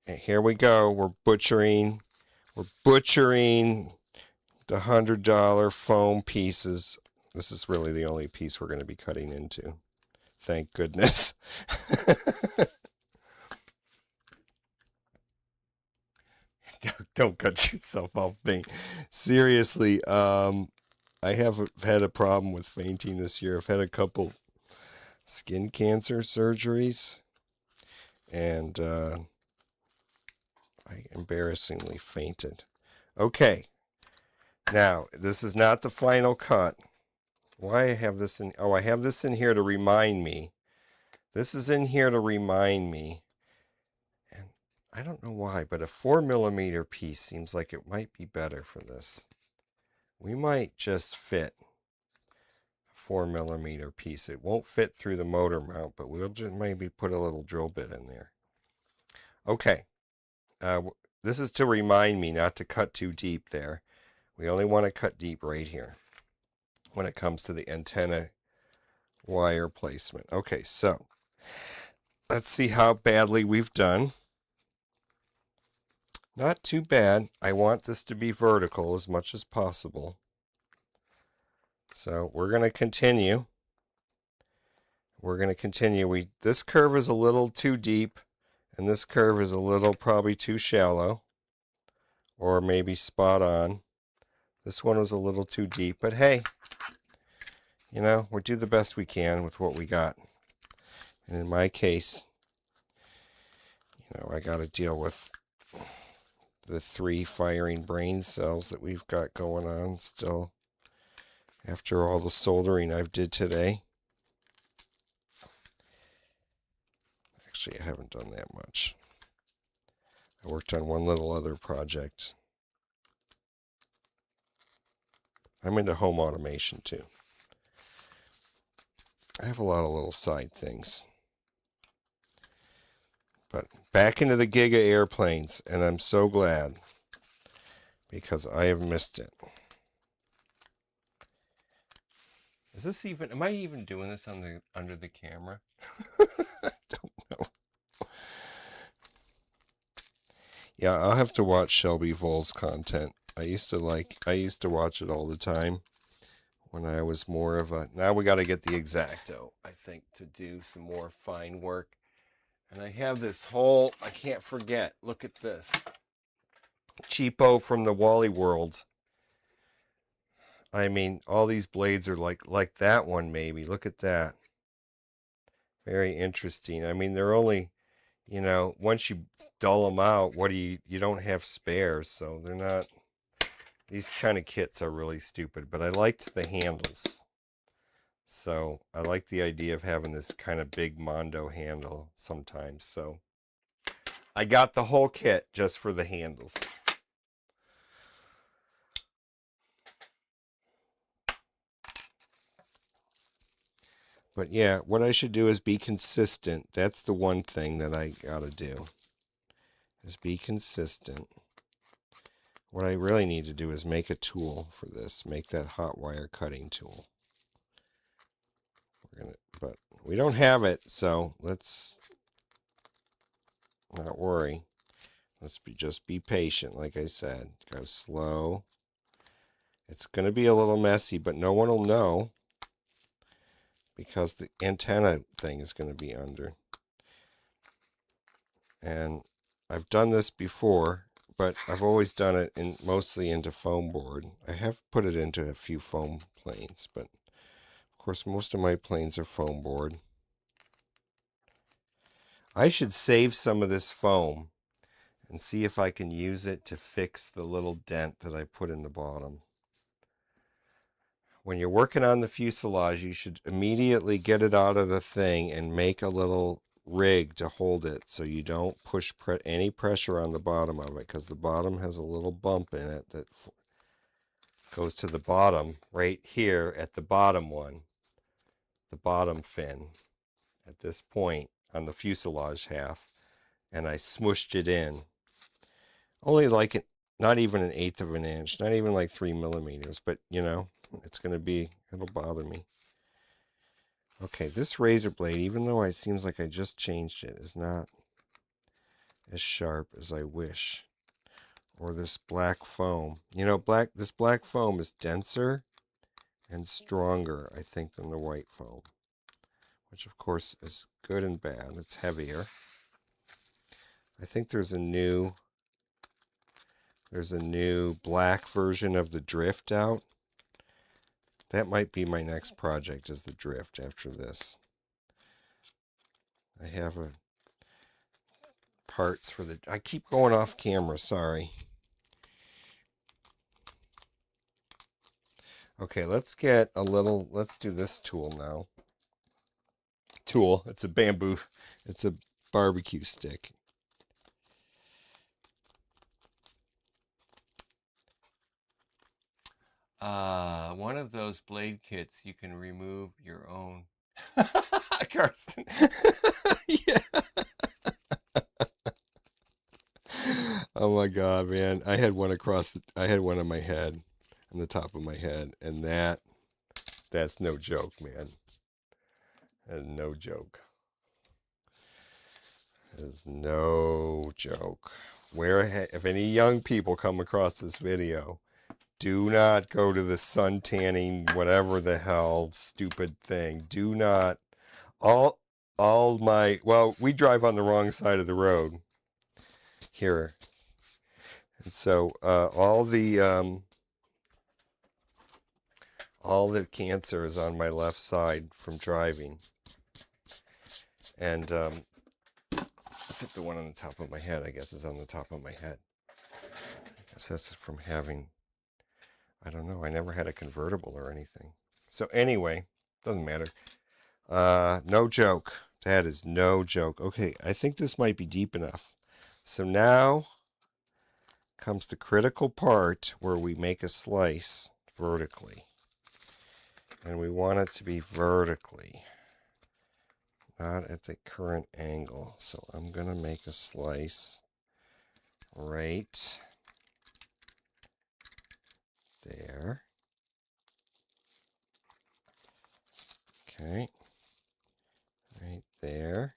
And here we go. We're butchering the $100 foam pieces. This is really the only piece we're going to be cutting into. Thank goodness. Don't cut yourself off faint. Seriously, I have had a problem with fainting this year. I've had a couple skin cancer surgeries, and I embarrassingly fainted. Okay. Now, this is not the final cut. Why I have this in... Oh, I have this in here to remind me. This is in here to remind me. And I don't know why, but a 4mm piece seems like it might be better for this. We might just fit a 4mm piece. It won't fit through the motor mount, but we'll just maybe put a little drill bit in there. Okay. This is to remind me not to cut too deep there. We only want to cut deep right here when it comes to the antenna wire placement. Okay, so let's see how badly we've done. Not too bad. I want this to be vertical as much as possible. So we're going to continue. This curve is a little too deep, and this curve is a little probably too shallow. or maybe spot on. This one was a little too deep, but hey, you know, we'll do the best we can with what we got. And in my case, you know, I got to deal with the 3 firing brain cells that we've got going on still after all the soldering I've did today. Actually, I haven't done that much. I worked on one little other project. I'm into home automation too. I have a lot of little side things. But back into the Giga airplanes, and I'm so glad because I have missed it. Is this even, am I even doing this under the camera? I don't know. Yeah, I'll have to watch Shelby Voll's content. I used to watch it all the time when I was more of a, now we got to get the X-Acto, I think, to do some more fine work. And I have this whole, I can't forget, look at this. Cheapo from the Wally World. I mean, all these blades are like that one maybe. Look at that. Very interesting. I mean, they're only, you know, once you dull them out, you don't have spares, so they're not, these kind of kits are really stupid, but I liked the handles. So I like the idea of having this kind of big Mondo handle sometimes. So I got the whole kit just for the handles. But yeah, what I should do is be consistent. That's the one thing that I gotta do, is be consistent. What I really need to do is make a tool for this, make that hot wire cutting tool. But we don't have it, so let's not worry. Let's just be patient, like I said. Go slow. It's going to be a little messy, but no one will know because the antenna thing is going to be under. And I've done this before, but I've always done it mostly into foam board. I have put it into a few foam planes, but of course most of my planes are foam board. I should save some of this foam and see if I can use it to fix the little dent that I put in the bottom. When you're working on the fuselage, you should immediately get it out of the thing and make a little rig to hold it so you don't push any pressure on the bottom of it, because the bottom has a little bump in it that goes to the bottom right here at the bottom one, the bottom fin at this point on the fuselage half, and I smushed it in. Only like not even 1/8 of an inch, not even like 3 millimeters, but you know, it'll bother me. Okay, this razor blade, even though it seems like I just changed it, is not as sharp as I wish. Or this black foam. You know, this black foam is denser and stronger, I think, than the white foam, which of course is good and bad. It's heavier. I think there's a new black version of the Drift out. That might be my next project, is the Drift after this. I have parts for I keep going off camera, sorry. Okay, let's do this tool now. It's a bamboo, it's a barbecue stick. One of those blade kits, you can remove your own. Karsten. Yeah. Oh my God, man. I had one on my head, on the top of my head, and that's no joke, man. That's no joke. That's no joke. If any young people come across this video, do not go to the sun tanning, whatever the hell, stupid thing. Do not. Well, we drive on the wrong side of the road here. And so all the cancer is on my left side from driving. And except the one on the top of my head, I guess, is on the top of my head. I guess that's from having, I don't know, I never had a convertible or anything. So anyway, doesn't matter. No joke. That is no joke. Okay, I think this might be deep enough. So now comes the critical part where we make a slice vertically. And we want it to be vertically, not at the current angle. So I'm going to make a slice right there. Okay. Right there.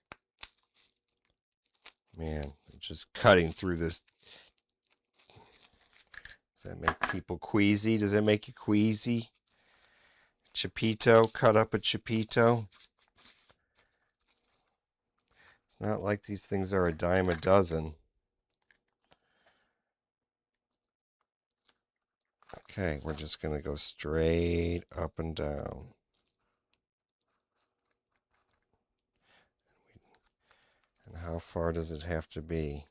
Man, I'm just cutting through this. Does that make people queasy? Does it make you queasy? Chupito, cut up a chupito. It's not like these things are a dime a dozen. Okay, we're just going to go straight up and down. And how far does it have to be?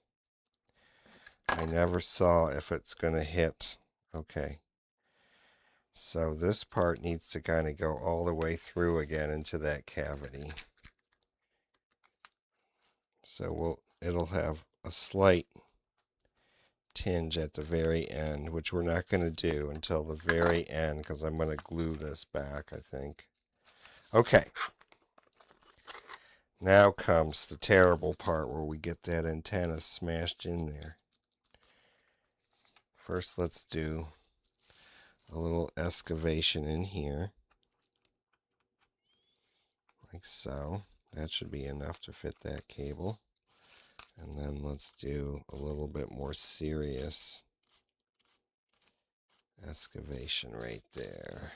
I never saw if it's going to hit. Okay. So this part needs to kind of go all the way through again into that cavity. So it'll have a slight tinge at the very end, which we're not going to do until the very end because I'm going to glue this back, I think. Okay. Now comes the terrible part where we get that antenna smashed in there. First, let's do a little excavation in here. Like so. That should be enough to fit that cable. And then let's do a little bit more serious excavation right there.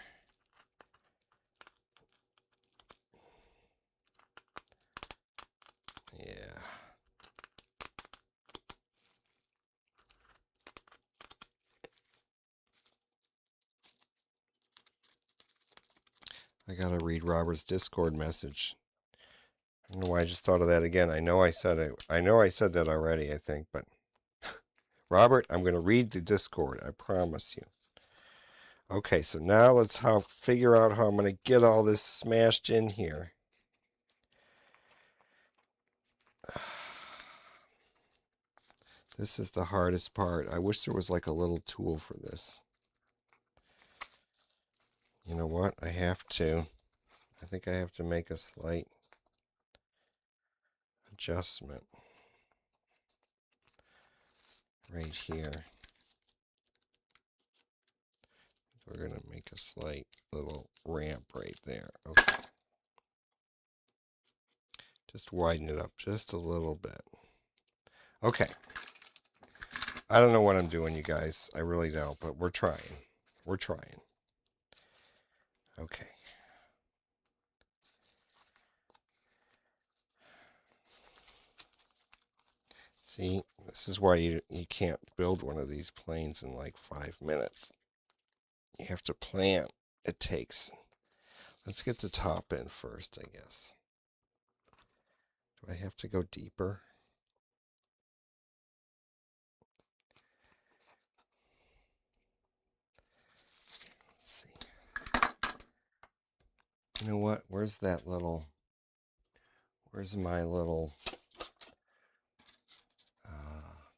Yeah. I gotta read Robert's Discord message. I don't know why I just thought of that again. I know I said that already, I think, but Robert, I'm gonna read the Discord, I promise you. Okay, so now let's figure out how I'm gonna get all this smashed in here. This is the hardest part. I wish there was like a little tool for this. You know what? I think I have to make a slight adjustment right here. We're going to make a slight little ramp right there. Okay. Just widen it up just a little bit. Okay. I don't know what I'm doing, you guys. I really don't, but we're trying. We're trying. Okay. See, this is why you can't build one of these planes in like 5 minutes. You have to plan. It takes. Let's get the top in first, I guess. Do I have to go deeper? Let's see. You know what? Where's my little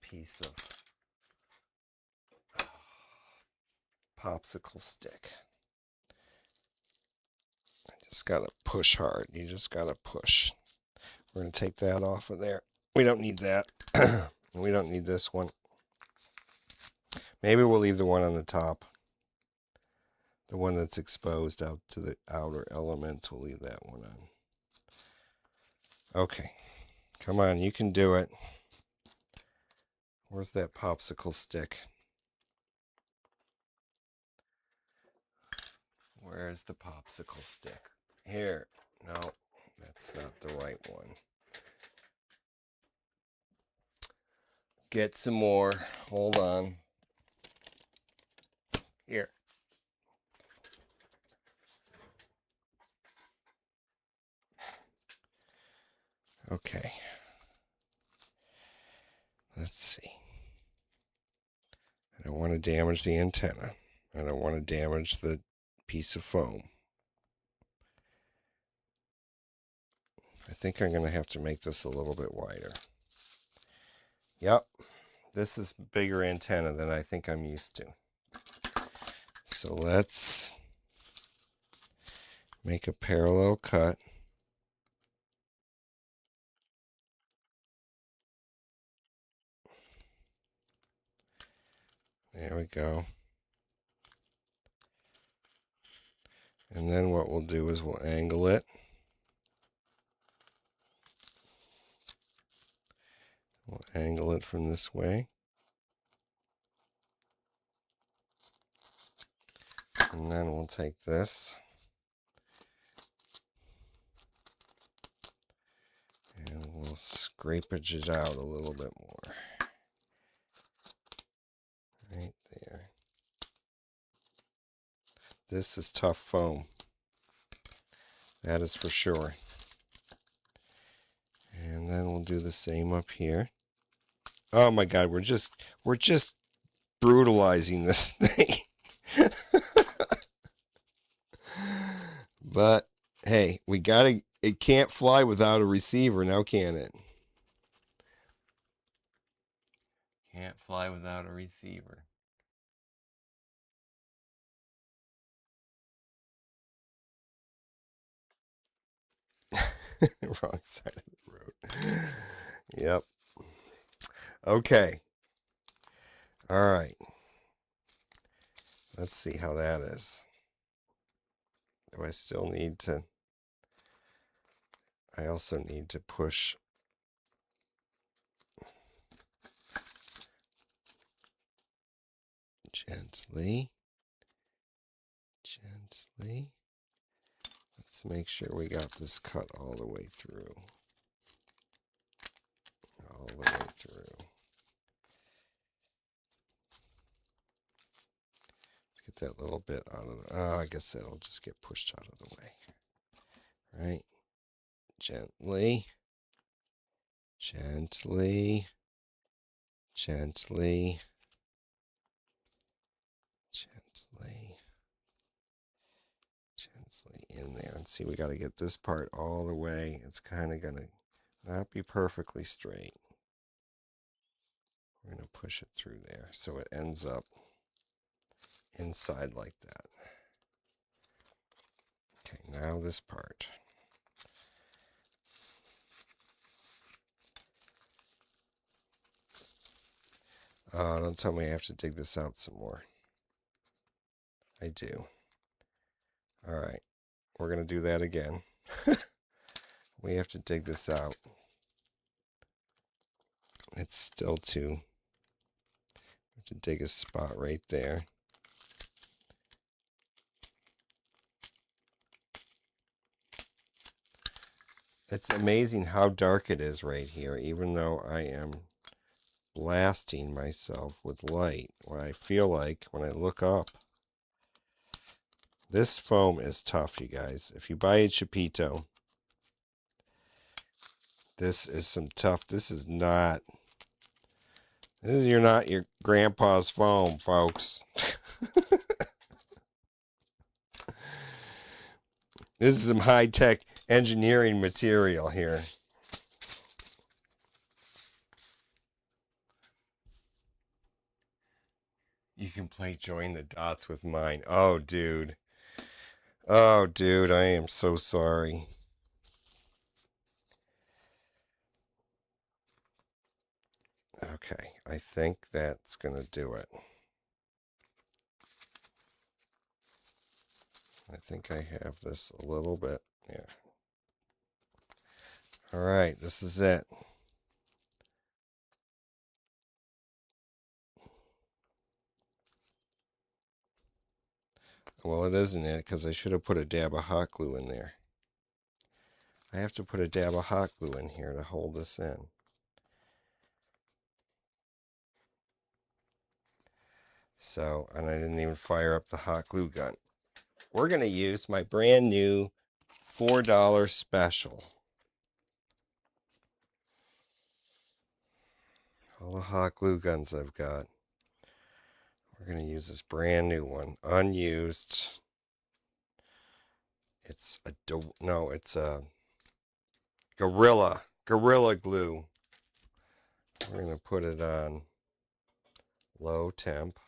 piece of popsicle stick? I just gotta push hard. You just gotta push. We're gonna take that off of there. We don't need that. We don't need this one. Maybe we'll leave the one on the top. The one that's exposed out to the outer element, we'll leave that one on. Okay. Come on, you can do it. Where's that popsicle stick? Where's the popsicle stick? Here. No, that's not the right one. get some more. Hold on. Here. Okay. Let's see. I don't want to damage the antenna. I don't want to damage the piece of foam. I think I'm going to have to make this a little bit wider. Yep. This is bigger antenna than I think I'm used to. So let's make a parallel cut. There we go. And then what we'll do is we'll angle it. We'll angle it from this way. And then we'll take this. And we'll scrapage it out a little bit more. Right there. This is tough foam. That is for sure. And then we'll do the same up here. Oh my God, we're just brutalizing this thing. But hey, it can't fly without a receiver now, can it? Can't fly without a receiver. Wrong side of the road. Yep. Okay. All right. Let's see how that is. Do I still need to? I also need to push. Gently. Gently. Let's make sure we got this cut all the way through. All the way through. Let's get that little bit out of the... Oh, I guess that'll just get pushed out of the way. Right? Gently. Gently. Gently. Gently. Gently in there. And see, we got to get this part all the way. It's kind of going to not be perfectly straight. We're going to push it through there so it ends up inside like that. Okay, now this part. Don't tell me I have to dig this out some more. I do. All right, we're going to do that again. We have to dig this out. It's still too... I have to dig a spot right there. It's amazing how dark it is right here, even though I am blasting myself with light. What I feel like when I look up. This foam is tough, you guys. If you buy a Chupito, this is some tough. This is not your grandpa's foam, folks. This is some high-tech engineering material here. You can play Join the Dots with mine. Oh, dude. Oh, dude, I am so sorry. Okay, I think that's going to do it. I think I have this a little bit. Yeah. All right, this is it. Well, it isn't it, because I should have put a dab of hot glue in there. I have to put a dab of hot glue in here to hold this in. So, and I didn't even fire up the hot glue gun. We're going to use my brand new $4 special. All the hot glue guns I've got. We're going to use this brand new one, unused. It's a Gorilla glue. We're going to put it on low temp.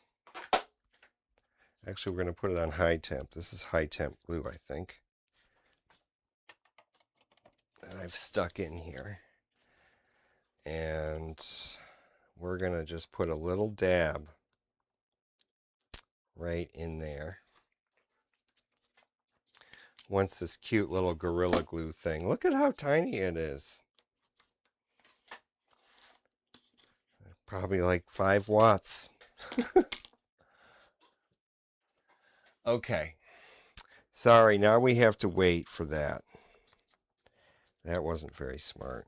Actually, we're going to put it on high temp. This is high temp glue, I think, that I've stuck in here. And we're going to just put a little dab right in there. Once this cute little Gorilla Glue thing. Look at how tiny it is. Probably like 5 watts. Okay. Sorry, now we have to wait for that. That wasn't very smart.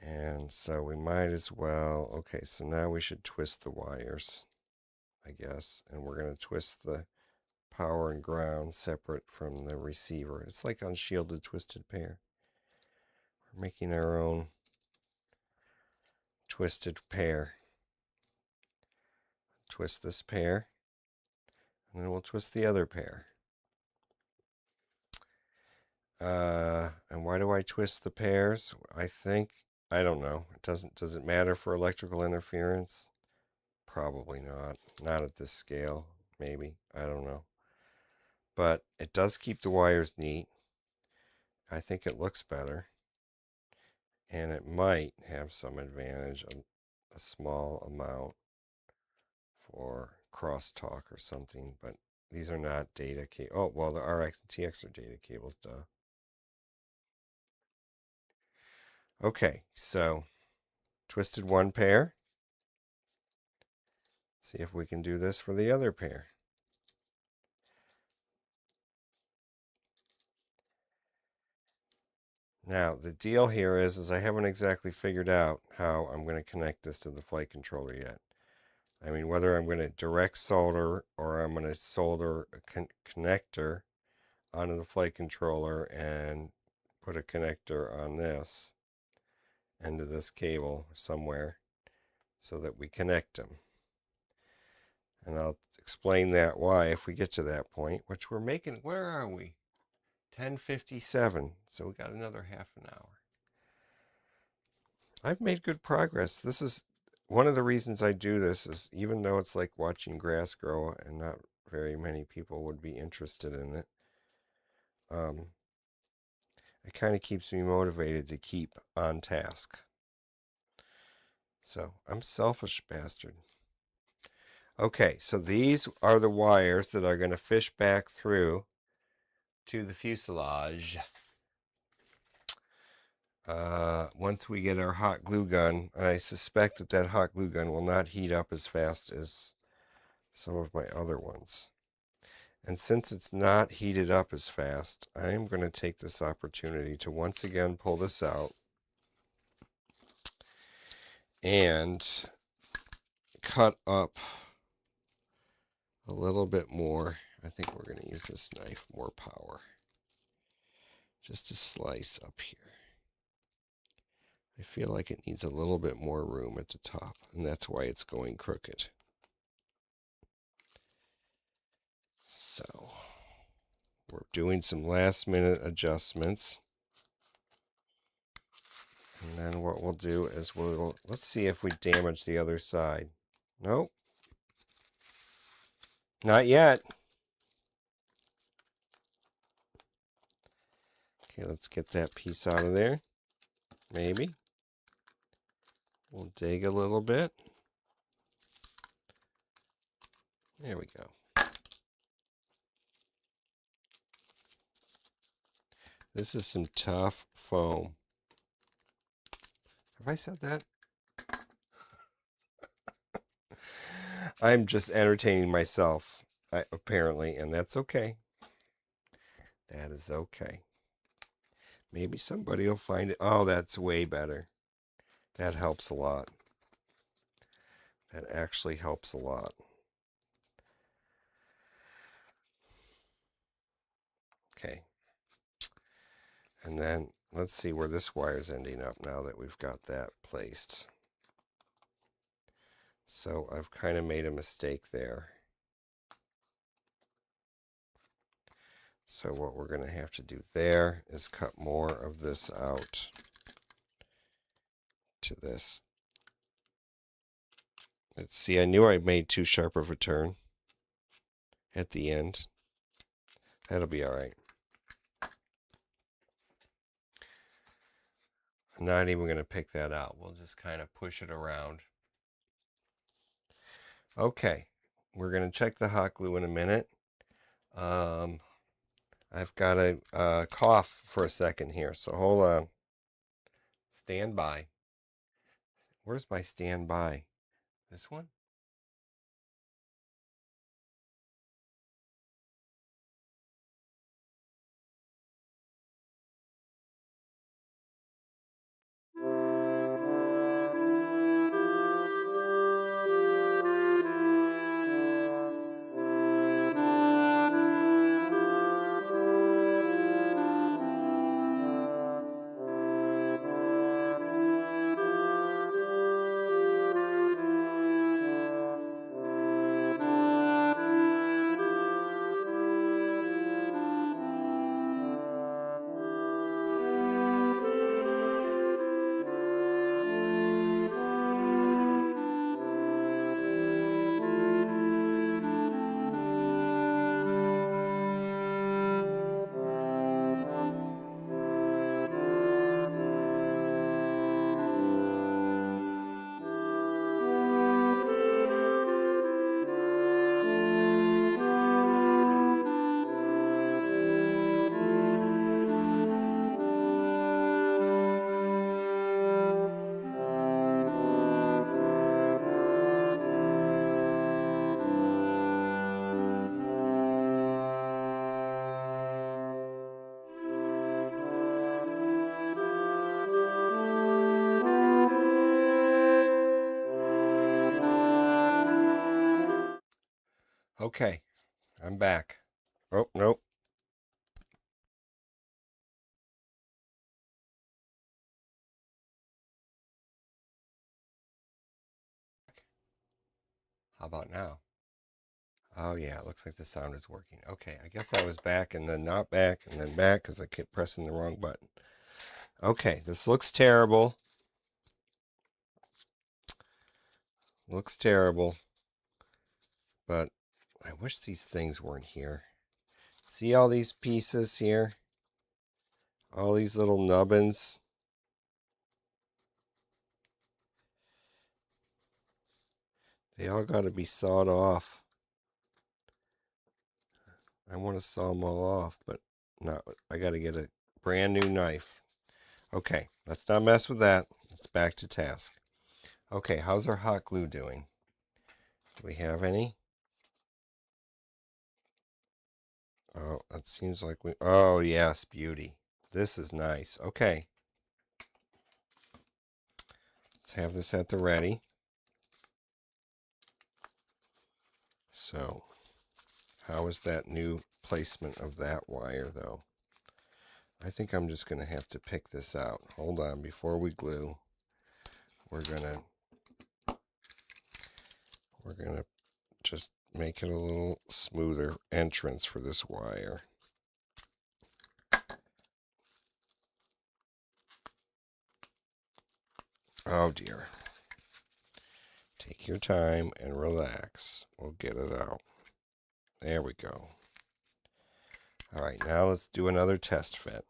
And so we might as well, okay, so now we should twist the wires, I guess. And we're going to twist the power and ground separate from the receiver. It's like unshielded twisted pair. We're making our own twisted pair. Twist this pair, and then we'll twist the other pair. And why do I twist the pairs? I don't know. Does it matter for electrical interference? Probably not. Not at this scale, maybe. I don't know. But it does keep the wires neat. I think it looks better. And it might have some advantage, a small amount for crosstalk or something, but these are not data cables. Oh, well, the RX and TX are data cables, duh. Okay, so twisted one pair. See if we can do this for the other pair. Now, the deal here is I haven't exactly figured out how I'm going to connect this to the flight controller yet. I mean, whether I'm going to direct solder or I'm going to solder a connector onto the flight controller and put a connector on this end of this cable somewhere so that we connect them. And I'll explain that why if we get to that point, which we're making. Where are we? 10:57, so we got another half an hour. I've made good progress. This is one of the reasons I do this, is even though it's like watching grass grow and not very many people would be interested in it, it kind of keeps me motivated to keep on task. So I'm selfish bastard. Okay, so these are the wires that are going to fish back through to the fuselage. Once we get our hot glue gun, I suspect that hot glue gun will not heat up as fast as some of my other ones. And since it's not heated up as fast, I am going to take this opportunity to once again pull this out and cut up a little bit more. I think we're going to use this knife, more power, just to slice up here. I feel like it needs a little bit more room at the top, and that's why it's going crooked. So we're doing some last minute adjustments. And then what we'll do is let's see if we damage the other side. Nope. Not yet. Okay, let's get that piece out of there. Maybe. We'll dig a little bit. There we go. This is some tough foam. Have I said that? I'm just entertaining myself, apparently, and that's okay. That is okay. Maybe somebody will find it. Oh, that's way better. That helps a lot. That actually helps a lot. Okay. And then let's see where this wire is ending up now that we've got that placed. So I've kind of made a mistake there. So what we're going to have to do there is cut more of this out to this. Let's see, I knew I made too sharp of a turn at the end. That'll be all right. I'm not even going to pick that out. We'll just kind of push it around. Okay, we're going to check the hot glue in a minute. I've got a cough for a second here, so hold on. Stand by. Where's my stand by? This one? Okay, I'm back. Oh, nope. How about now? Oh yeah, it looks like the sound is working. Okay, I guess I was back and then not back and then back because I kept pressing the wrong button. Okay, this looks terrible. Looks terrible. But I wish these things weren't here. See all these pieces here? All these little nubbins? They all got to be sawed off. I want to saw them all off, but no, I got to get a brand new knife. Okay, let's not mess with that. Let's back to task. Okay, how's our hot glue doing? Do we have any? Oh, it seems like we... Oh, yes, beauty. This is nice. Okay. Let's have this at the ready. So, how is that new placement of that wire, though? I think I'm just going to have to pick this out. Hold on, before we glue, we're going to just make it a little smoother entrance for this wire. Oh dear. Take your time and relax. We'll get it out. There we go. All right, now let's do another test fit.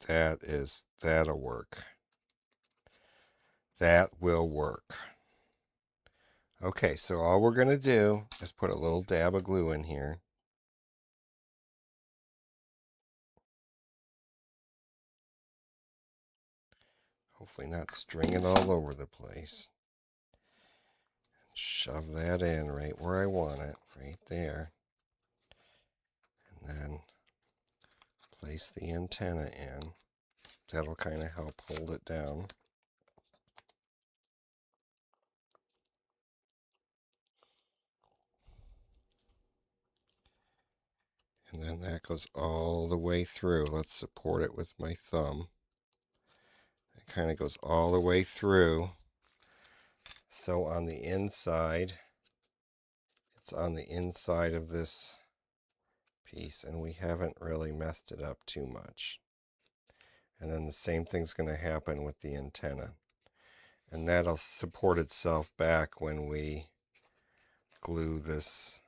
That'll work. That will work. Okay, so all we're going to do is put a little dab of glue in here. Hopefully not string it all over the place. Shove that in right where I want it, right there. And then place the antenna in. That'll kind of help hold it down. And that goes all the way through. Let's support it with my thumb. It kind of goes all the way through. So on the inside, it's on the inside of this piece, and we haven't really messed it up too much. And then the same thing's going to happen with the antenna. And that'll support itself back when we glue this.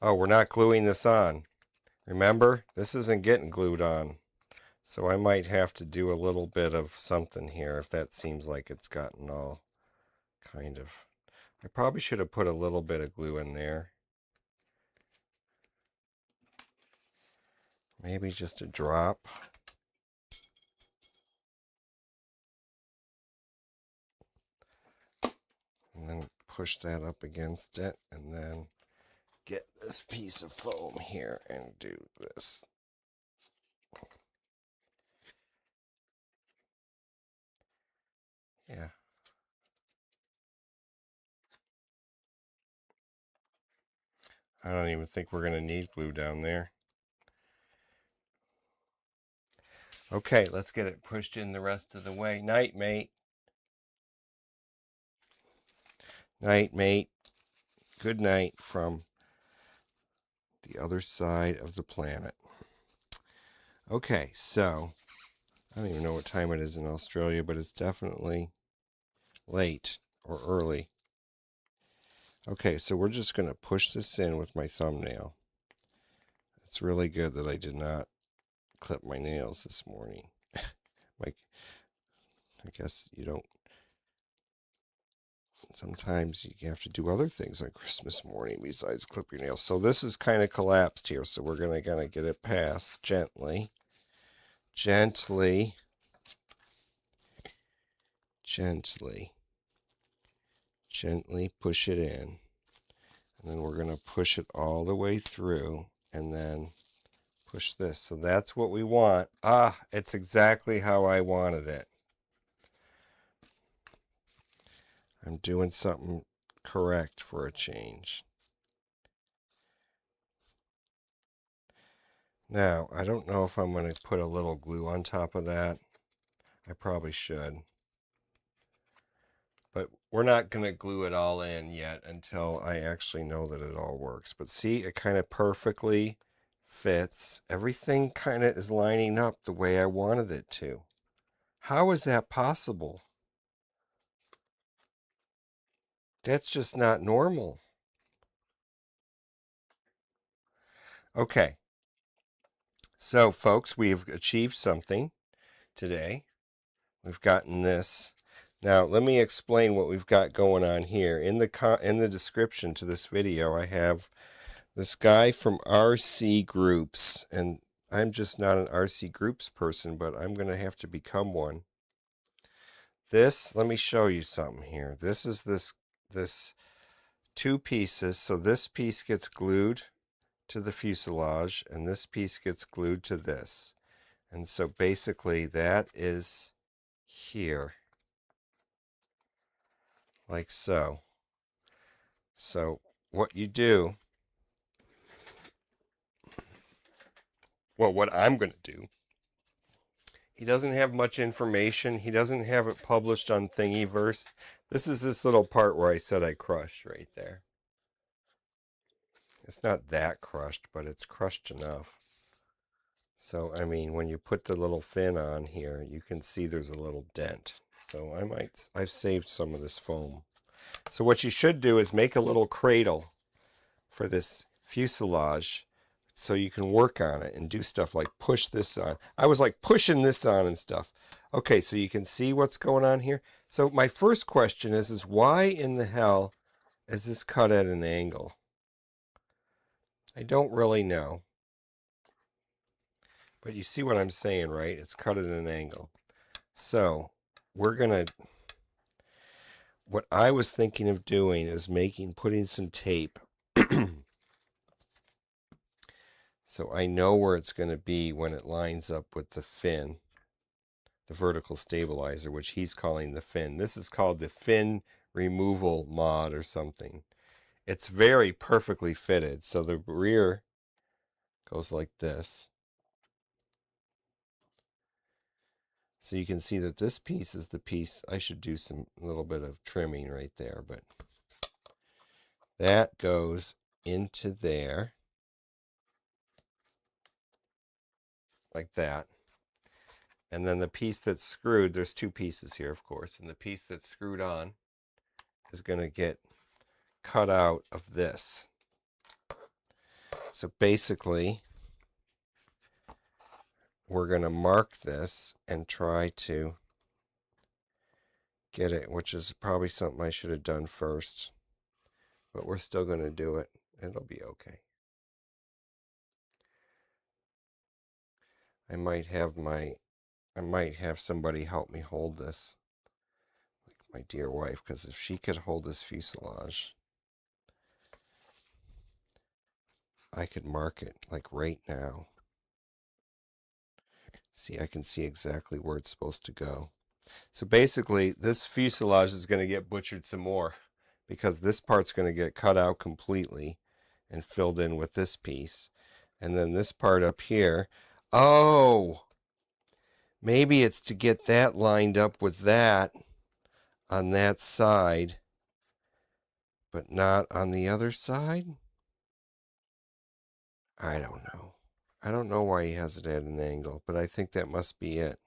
Oh, we're not gluing this on. Remember, this isn't getting glued on. So I might have to do a little bit of something here if that seems like it's gotten all kind of... I probably should have put a little bit of glue in there. Maybe just a drop. And then push that up against it, and then get this piece of foam here and do this. Yeah. I don't even think we're going to need glue down there. Okay, let's get it pushed in the rest of the way. Night, mate. Night, mate. Good night from the other side of the planet. Okay, so I don't even know what time it is in Australia, but it's definitely late or early. Okay, so we're just going to push this in with my thumbnail. It's really good that I did not clip my nails this morning. Like, I guess you don't... Sometimes you have to do other things on Christmas morning besides clip your nails. So this is kind of collapsed here, so we're going to get it past gently. Gently. Gently. Gently push it in. And then we're going to push it all the way through and then push this. So that's what we want. Ah, it's exactly how I wanted it. I'm doing something correct for a change. Now, I don't know if I'm going to put a little glue on top of that. I probably should. But we're not going to glue it all in yet until I actually know that it all works. But see, it kind of perfectly fits. Everything kind of is lining up the way I wanted it to. How is that possible? That's just not normal. Okay. So, folks, we've achieved something today. We've gotten this. Now, let me explain what we've got going on here. In the description to this video, I have this guy from RC Groups, and I'm just not an RC Groups person, but I'm going to have to become one. This, let me show you something here. This is this two pieces. So this piece gets glued to the fuselage, and this piece gets glued to this. And so basically that is here, like so. So what you do, well, what I'm going to do, he doesn't have much information. He doesn't have it published on Thingiverse. This is this little part where I said I crushed right there. It's not that crushed, but it's crushed enough. So, I mean, when you put the little fin on here, you can see there's a little dent. So I've saved some of this foam. So what you should do is make a little cradle for this fuselage so you can work on it and do stuff like push this on. I was like pushing this on and stuff. Okay, so you can see what's going on here. So my first question is why in the hell is this cut at an angle? I don't really know. But you see what I'm saying, right? It's cut at an angle. So we're going to... What I was thinking of doing is putting some tape so I know where it's going to be when it lines up with the fin, the vertical stabilizer, which he's calling the fin. This is called the fin removal mod or something. It's very perfectly fitted. So the rear Goes like this. So you can see that this piece is the piece. I should do some little bit of trimming right there, but that goes into there like that. And then the piece that's screwed, there's two pieces here, of course, and the piece that's screwed on is going to get cut out of this. So basically, we're going to mark this and try to get it, which is probably something I should have done first, but we're still going to do it. It'll be okay. I might have somebody help me hold this, like my dear wife, because if she could hold this fuselage, I could mark it like right now. See, I can see exactly where it's supposed to go. So basically, this fuselage is going to get butchered some more because this part's going to get cut out completely and filled in with this piece. And then this part up here, oh, maybe it's to get that lined up with that on that side, but not on the other side? I don't know. I don't know why he has it at an angle, but I think that must be it.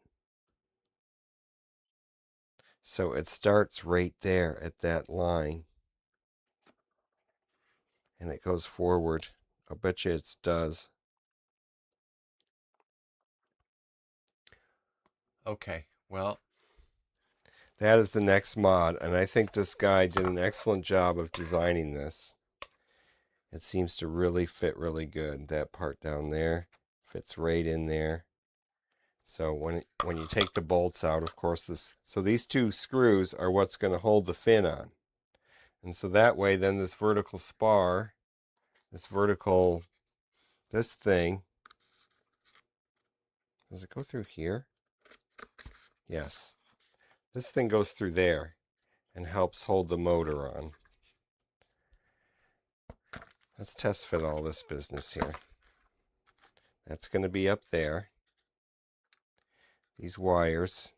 So it starts right there at that line. And it goes forward. I'll bet you it does. Okay, well, that is the next mod, and I think this guy did an excellent job of designing this. It seems to really fit really good. That part down there fits right in there. So when you take the bolts out, of course, these two screws are what's going to hold the fin on. And so that way, then this vertical spar, this thing, does it go through here? Yes. This thing goes through there and helps hold the motor on. Let's test fit all this business here. That's going to be up there. These wires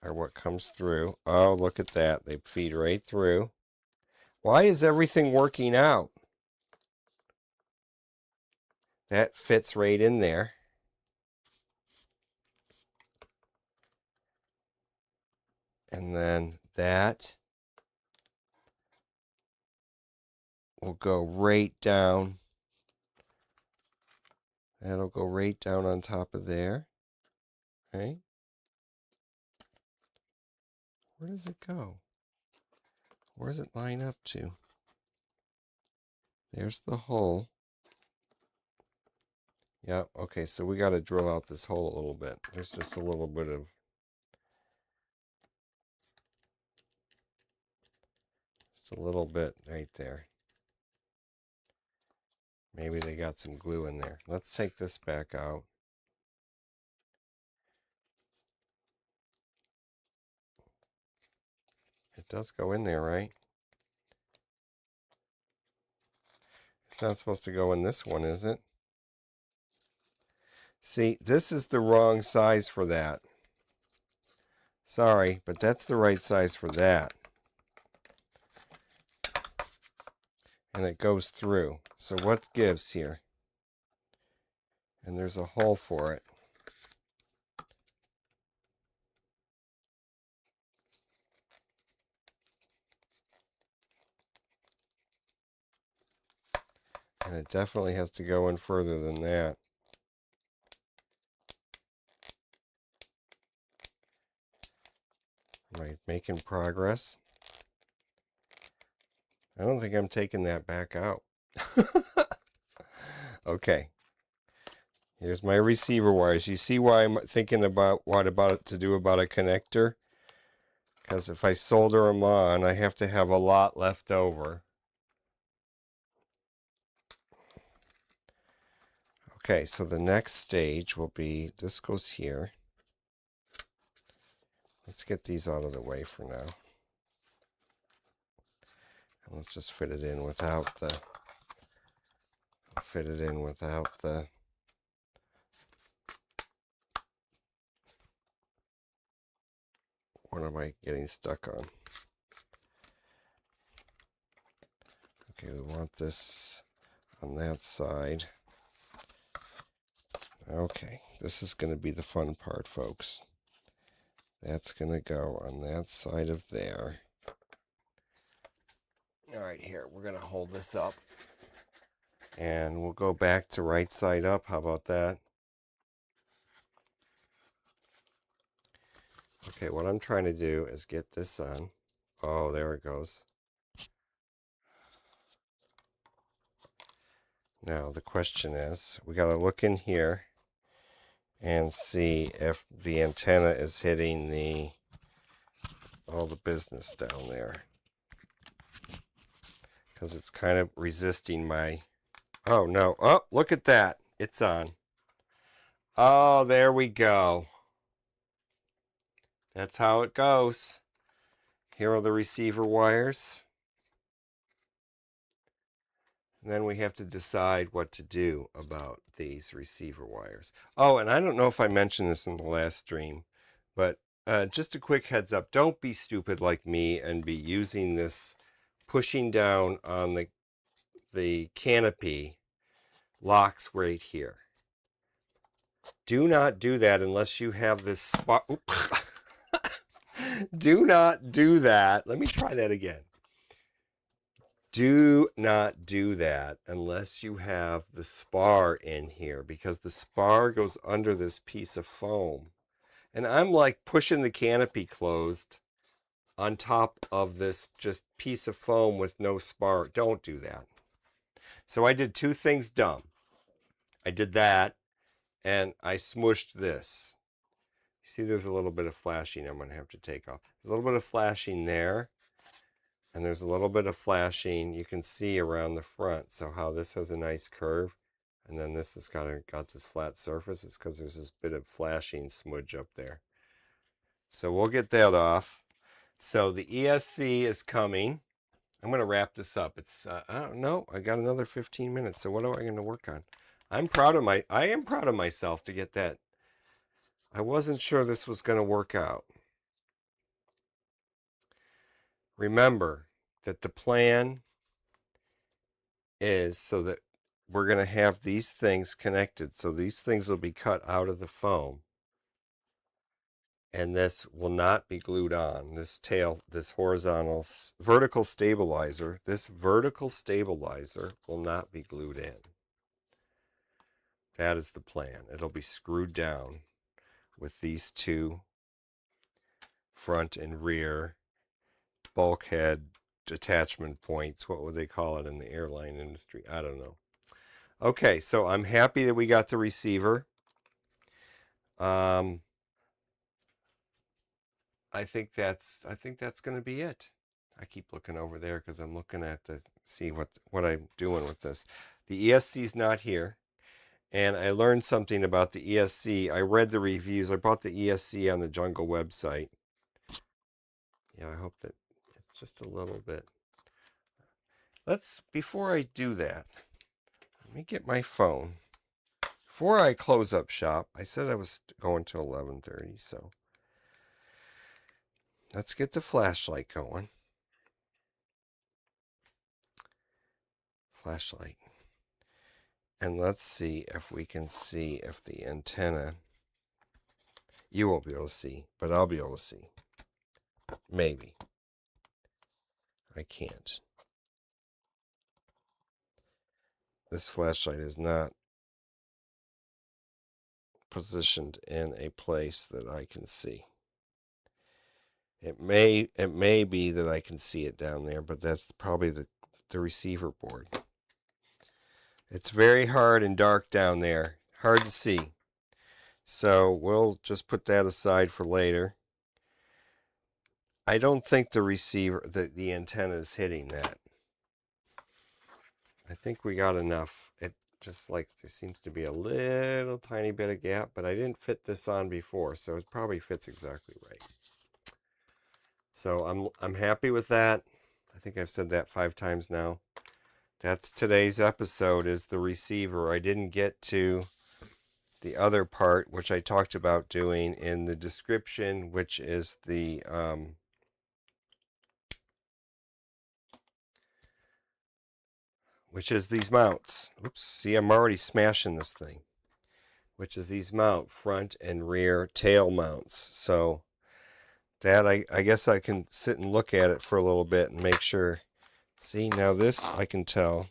are what comes through. Oh, look at that. They feed right through. Why is everything working out? That fits right in there. And then that will go right down. That'll go right down on top of there. Right? Where does it go? Where does it line up to? There's the hole. Yep, okay, so we got to drill out this hole a little bit. There's just a little bit of... Just a little bit right there. Maybe they got some glue in there. Let's take this back out. It does go in there, right? It's not supposed to go in this one, is it? See, this is the wrong size for that. Sorry, but that's the right size for that. And it goes through. So what gives here? And there's a hole for it. And it definitely has to go in further than that. Am I making progress? I don't think I'm taking that back out. Okay. Here's my receiver wires. You see why I'm thinking about what to do about a connector? Because if I solder them on, I have to have a lot left over. Okay, so the next stage will be, this goes here. Let's get these out of the way for now. And let's just fit it in without the fit it in without the... What am I getting stuck on? Okay, we want this on that side. Okay, this is going to be the fun part, folks. That's going to go on that side of there. All right, here, we're going to hold this up. And we'll go back to right side up. How about that? Okay, what I'm trying to do is get this on. Oh, there it goes. Now, the question is, we got to look in here and see if the antenna is hitting all the business down there. Because it's kind of resisting my... Oh, no. Oh, look at that. It's on. Oh, there we go. That's how it goes. Here are the receiver wires. And then we have to decide what to do about these receiver wires. Oh, and I don't know if I mentioned this in the last stream, but just a quick heads up. Don't be stupid like me and be using this pushing down on the canopy locks right here. Do not do that unless you have this spot. Do not do that. Let me try that again. Do not do that unless you have the spar in here, because the spar goes under this piece of foam. And I'm like pushing the canopy closed on top of this just piece of foam with no spar. Don't do that. So I did two things dumb. I did that, and I smushed this. See, there's a little bit of flashing I'm going to have to take off. There's a little bit of flashing there, and there's a little bit of flashing you can see around the front. So how this has a nice curve, and then this has got this flat surface. It's because there's this bit of flashing smudge up there. So we'll get that off. So the ESC is coming. I'm going to wrap this up. It's, I don't know, I got another 15 minutes. So what am I going to work on? I am proud of myself to get that. I wasn't sure this was going to work out. Remember that the plan is so that we're going to have these things connected. So these things will be cut out of the foam. And this will not be glued on. This vertical stabilizer, will not be glued in. That is the plan. It'll be screwed down with these two front and rear bulkhead attachment points. What would they call it in the airline industry? I don't know. Okay, so I'm happy that we got the receiver. I think that's going to be it. I keep looking over there because I'm looking at see what I'm doing with this. The ESC is not here. And I learned something about the ESC. I read the reviews. I bought the ESC on the Jungle website. Yeah, I hope that it's just a little bit. Before I do that, let me get my phone. Before I close up shop, I said I was going to 11:30, so let's get the flashlight going. Flashlight. And let's see if we can see if the antenna, you won't be able to see, but I'll be able to see. Maybe. I can't. This flashlight is not positioned in a place that I can see. It may be that I can see it down there, but that's probably the receiver board. It's very hard and dark down there. Hard to see. So we'll just put that aside for later. I don't think the receiver, the antenna is hitting that. I think we got enough. It just like there seems to be a little tiny bit of gap, but I didn't fit this on before, so it probably fits exactly right. So I'm happy with that. I think I've said that 5 times now. That's today's episode, is the receiver. I didn't get to the other part, which I talked about doing in the description, which is the which is these mounts. Oops, see, I'm already smashing this thing. Which is these front and rear tail mounts. So that I guess I can sit and look at it for a little bit and make sure. See, now this I can tell.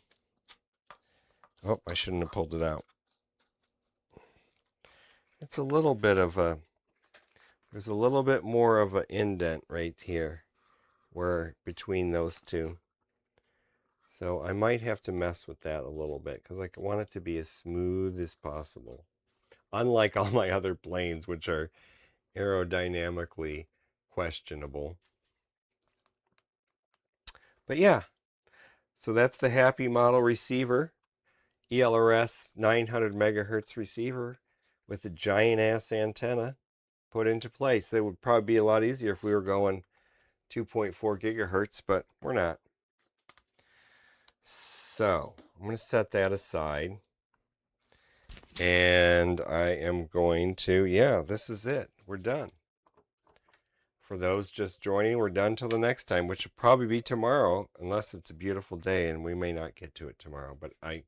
Oh, I shouldn't have pulled it out. It's a little bit of a, there's a little bit more of an indent right here where between those two. So I might have to mess with that a little bit because I want it to be as smooth as possible. Unlike all my other planes, which are aerodynamically questionable. But yeah, so that's the Happy Model receiver, ELRS 900 megahertz receiver with a giant ass antenna put into place. That would probably be a lot easier if we were going 2.4 gigahertz, but we're not. So I'm going to set that aside. And I am going to, yeah, this is it. We're done. For those just joining, we're done till the next time, which will probably be tomorrow, unless it's a beautiful day, and we may not get to it tomorrow. But here,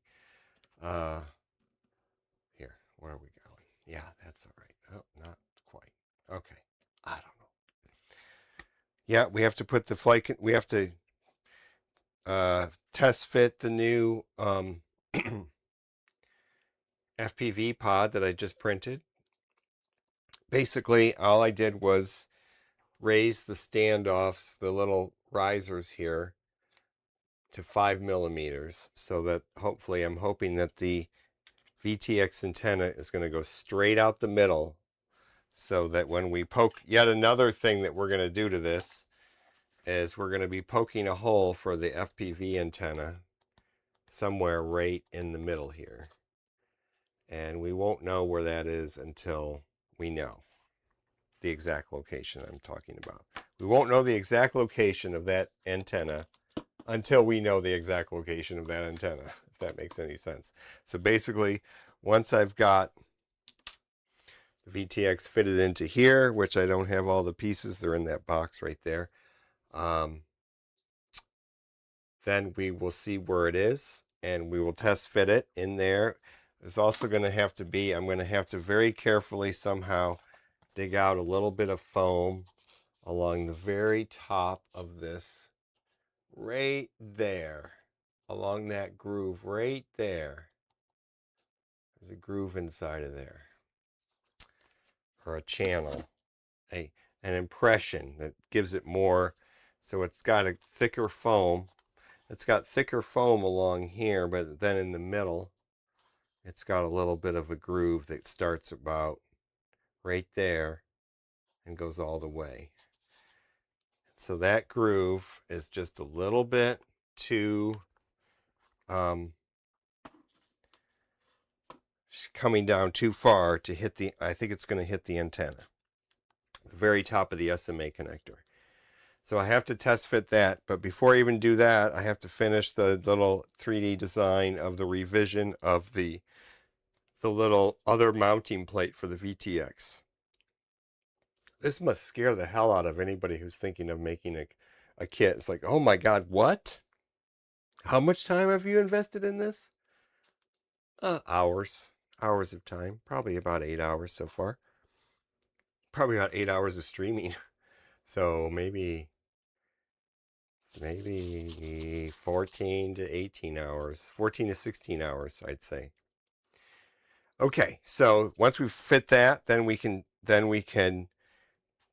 where are we going? Yeah, that's all right. Oh, not quite. Okay, I don't know. Yeah, we have to put the flight. We have to test fit the new FPV pod that I just printed. Basically, all I did was raise the standoffs, the little risers here, to 5 millimeters, so that hopefully, I'm hoping that the VTX antenna is going to go straight out the middle, so that when we poke, yet another thing that we're going to do to this is we're going to be poking a hole for the FPV antenna somewhere right in the middle here. And we won't know where that is until we know the exact location I'm talking about. We won't know the exact location of that antenna until we know the exact location of that antenna, if that makes any sense. So basically, once I've got the VTX fitted into here, which I don't have all the pieces, they're in that box right there, then we will see where it is, and we will test fit it in there. There's also going to have to be, I'm going to have to very carefully somehow dig out a little bit of foam along the very top of this, right there, along that groove right there. There's a groove inside of there, or a channel, an impression that gives it more. So it's got a thicker foam. It's got thicker foam along here, but then in the middle, it's got a little bit of a groove that starts about right there and goes all the way. So that groove is just a little bit too coming down too far to hit the, I think it's going to hit the antenna, the very top of the SMA connector. So I have to test fit that, but before I even do that, I have to finish the little 3D design of the revision of the little other mounting plate for the VTX. This must scare the hell out of anybody who's thinking of making a kit. It's like, oh my God, what? How much time have you invested in this? Hours of time, probably about 8 hours so far. Probably about 8 hours of streaming. So maybe 14 to 18 hours, 14 to 16 hours, I'd say. Okay, so once we fit that, then we can,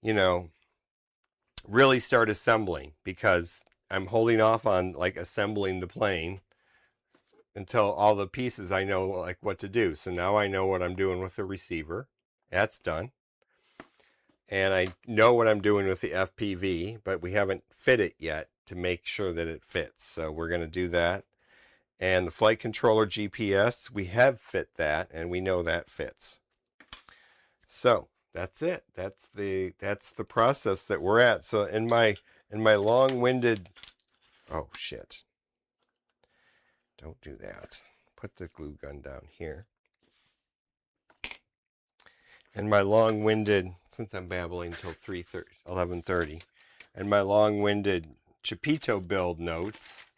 you know, really start assembling, because I'm holding off on like assembling the plane until all the pieces I know like what to do. So now I know what I'm doing with the receiver. That's done. And I know what I'm doing with the FPV, but we haven't fit it yet to make sure that it fits. So we're going to do that. And the flight controller GPS, we have fit that, and we know that fits. So that's it. That's the process that we're at. So in my long-winded, oh shit. don't do that. Put the glue gun down here. And my long-winded, since I'm babbling until 11:30, and my long-winded Chupito build notes,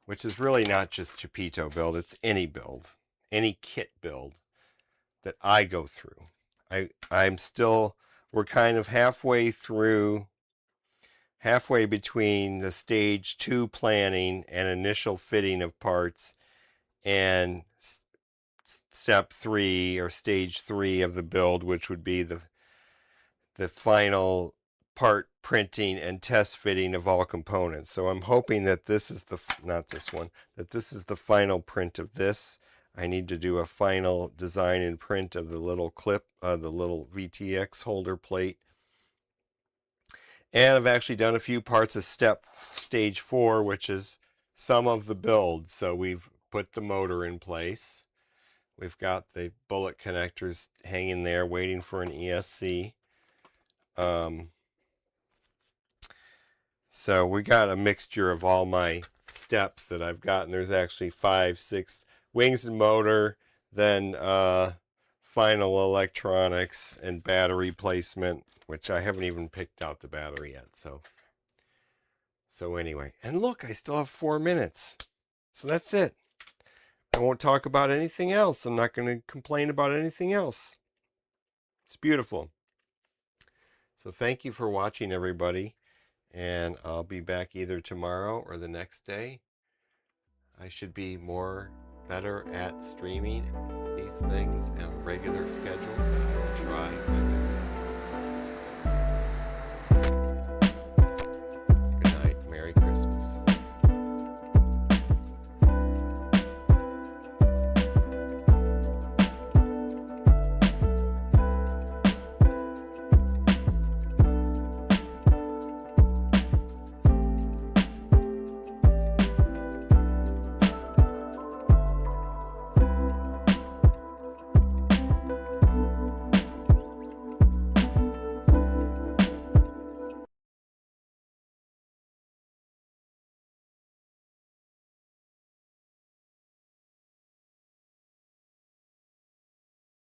which is really not just Chupito build, it's any build, any kit build that I go through. We're kind of halfway between the stage 2 planning and initial fitting of parts and step 3 or stage 3 of the build, which would be the final part printing and test fitting of all components. So I'm hoping that this is that this is the final print of this. I need to do a final design and print of the little clip, the little VTX holder plate. And I've actually done a few parts of stage 4, which is some of the build. So we've put the motor in place. We've got the bullet connectors hanging there waiting for an ESC. So we got a mixture of all my steps that I've gotten. There's actually 5, 6 wings and motor, then final electronics and battery placement, which I haven't even picked out the battery yet. So anyway, and look, I still have 4 minutes. So that's it. I won't talk about anything else. I'm not going to complain about anything else. It's beautiful. So thank you for watching, everybody. And I'll be back either tomorrow or the next day. I should be better at streaming these things on a regular schedule. I will try.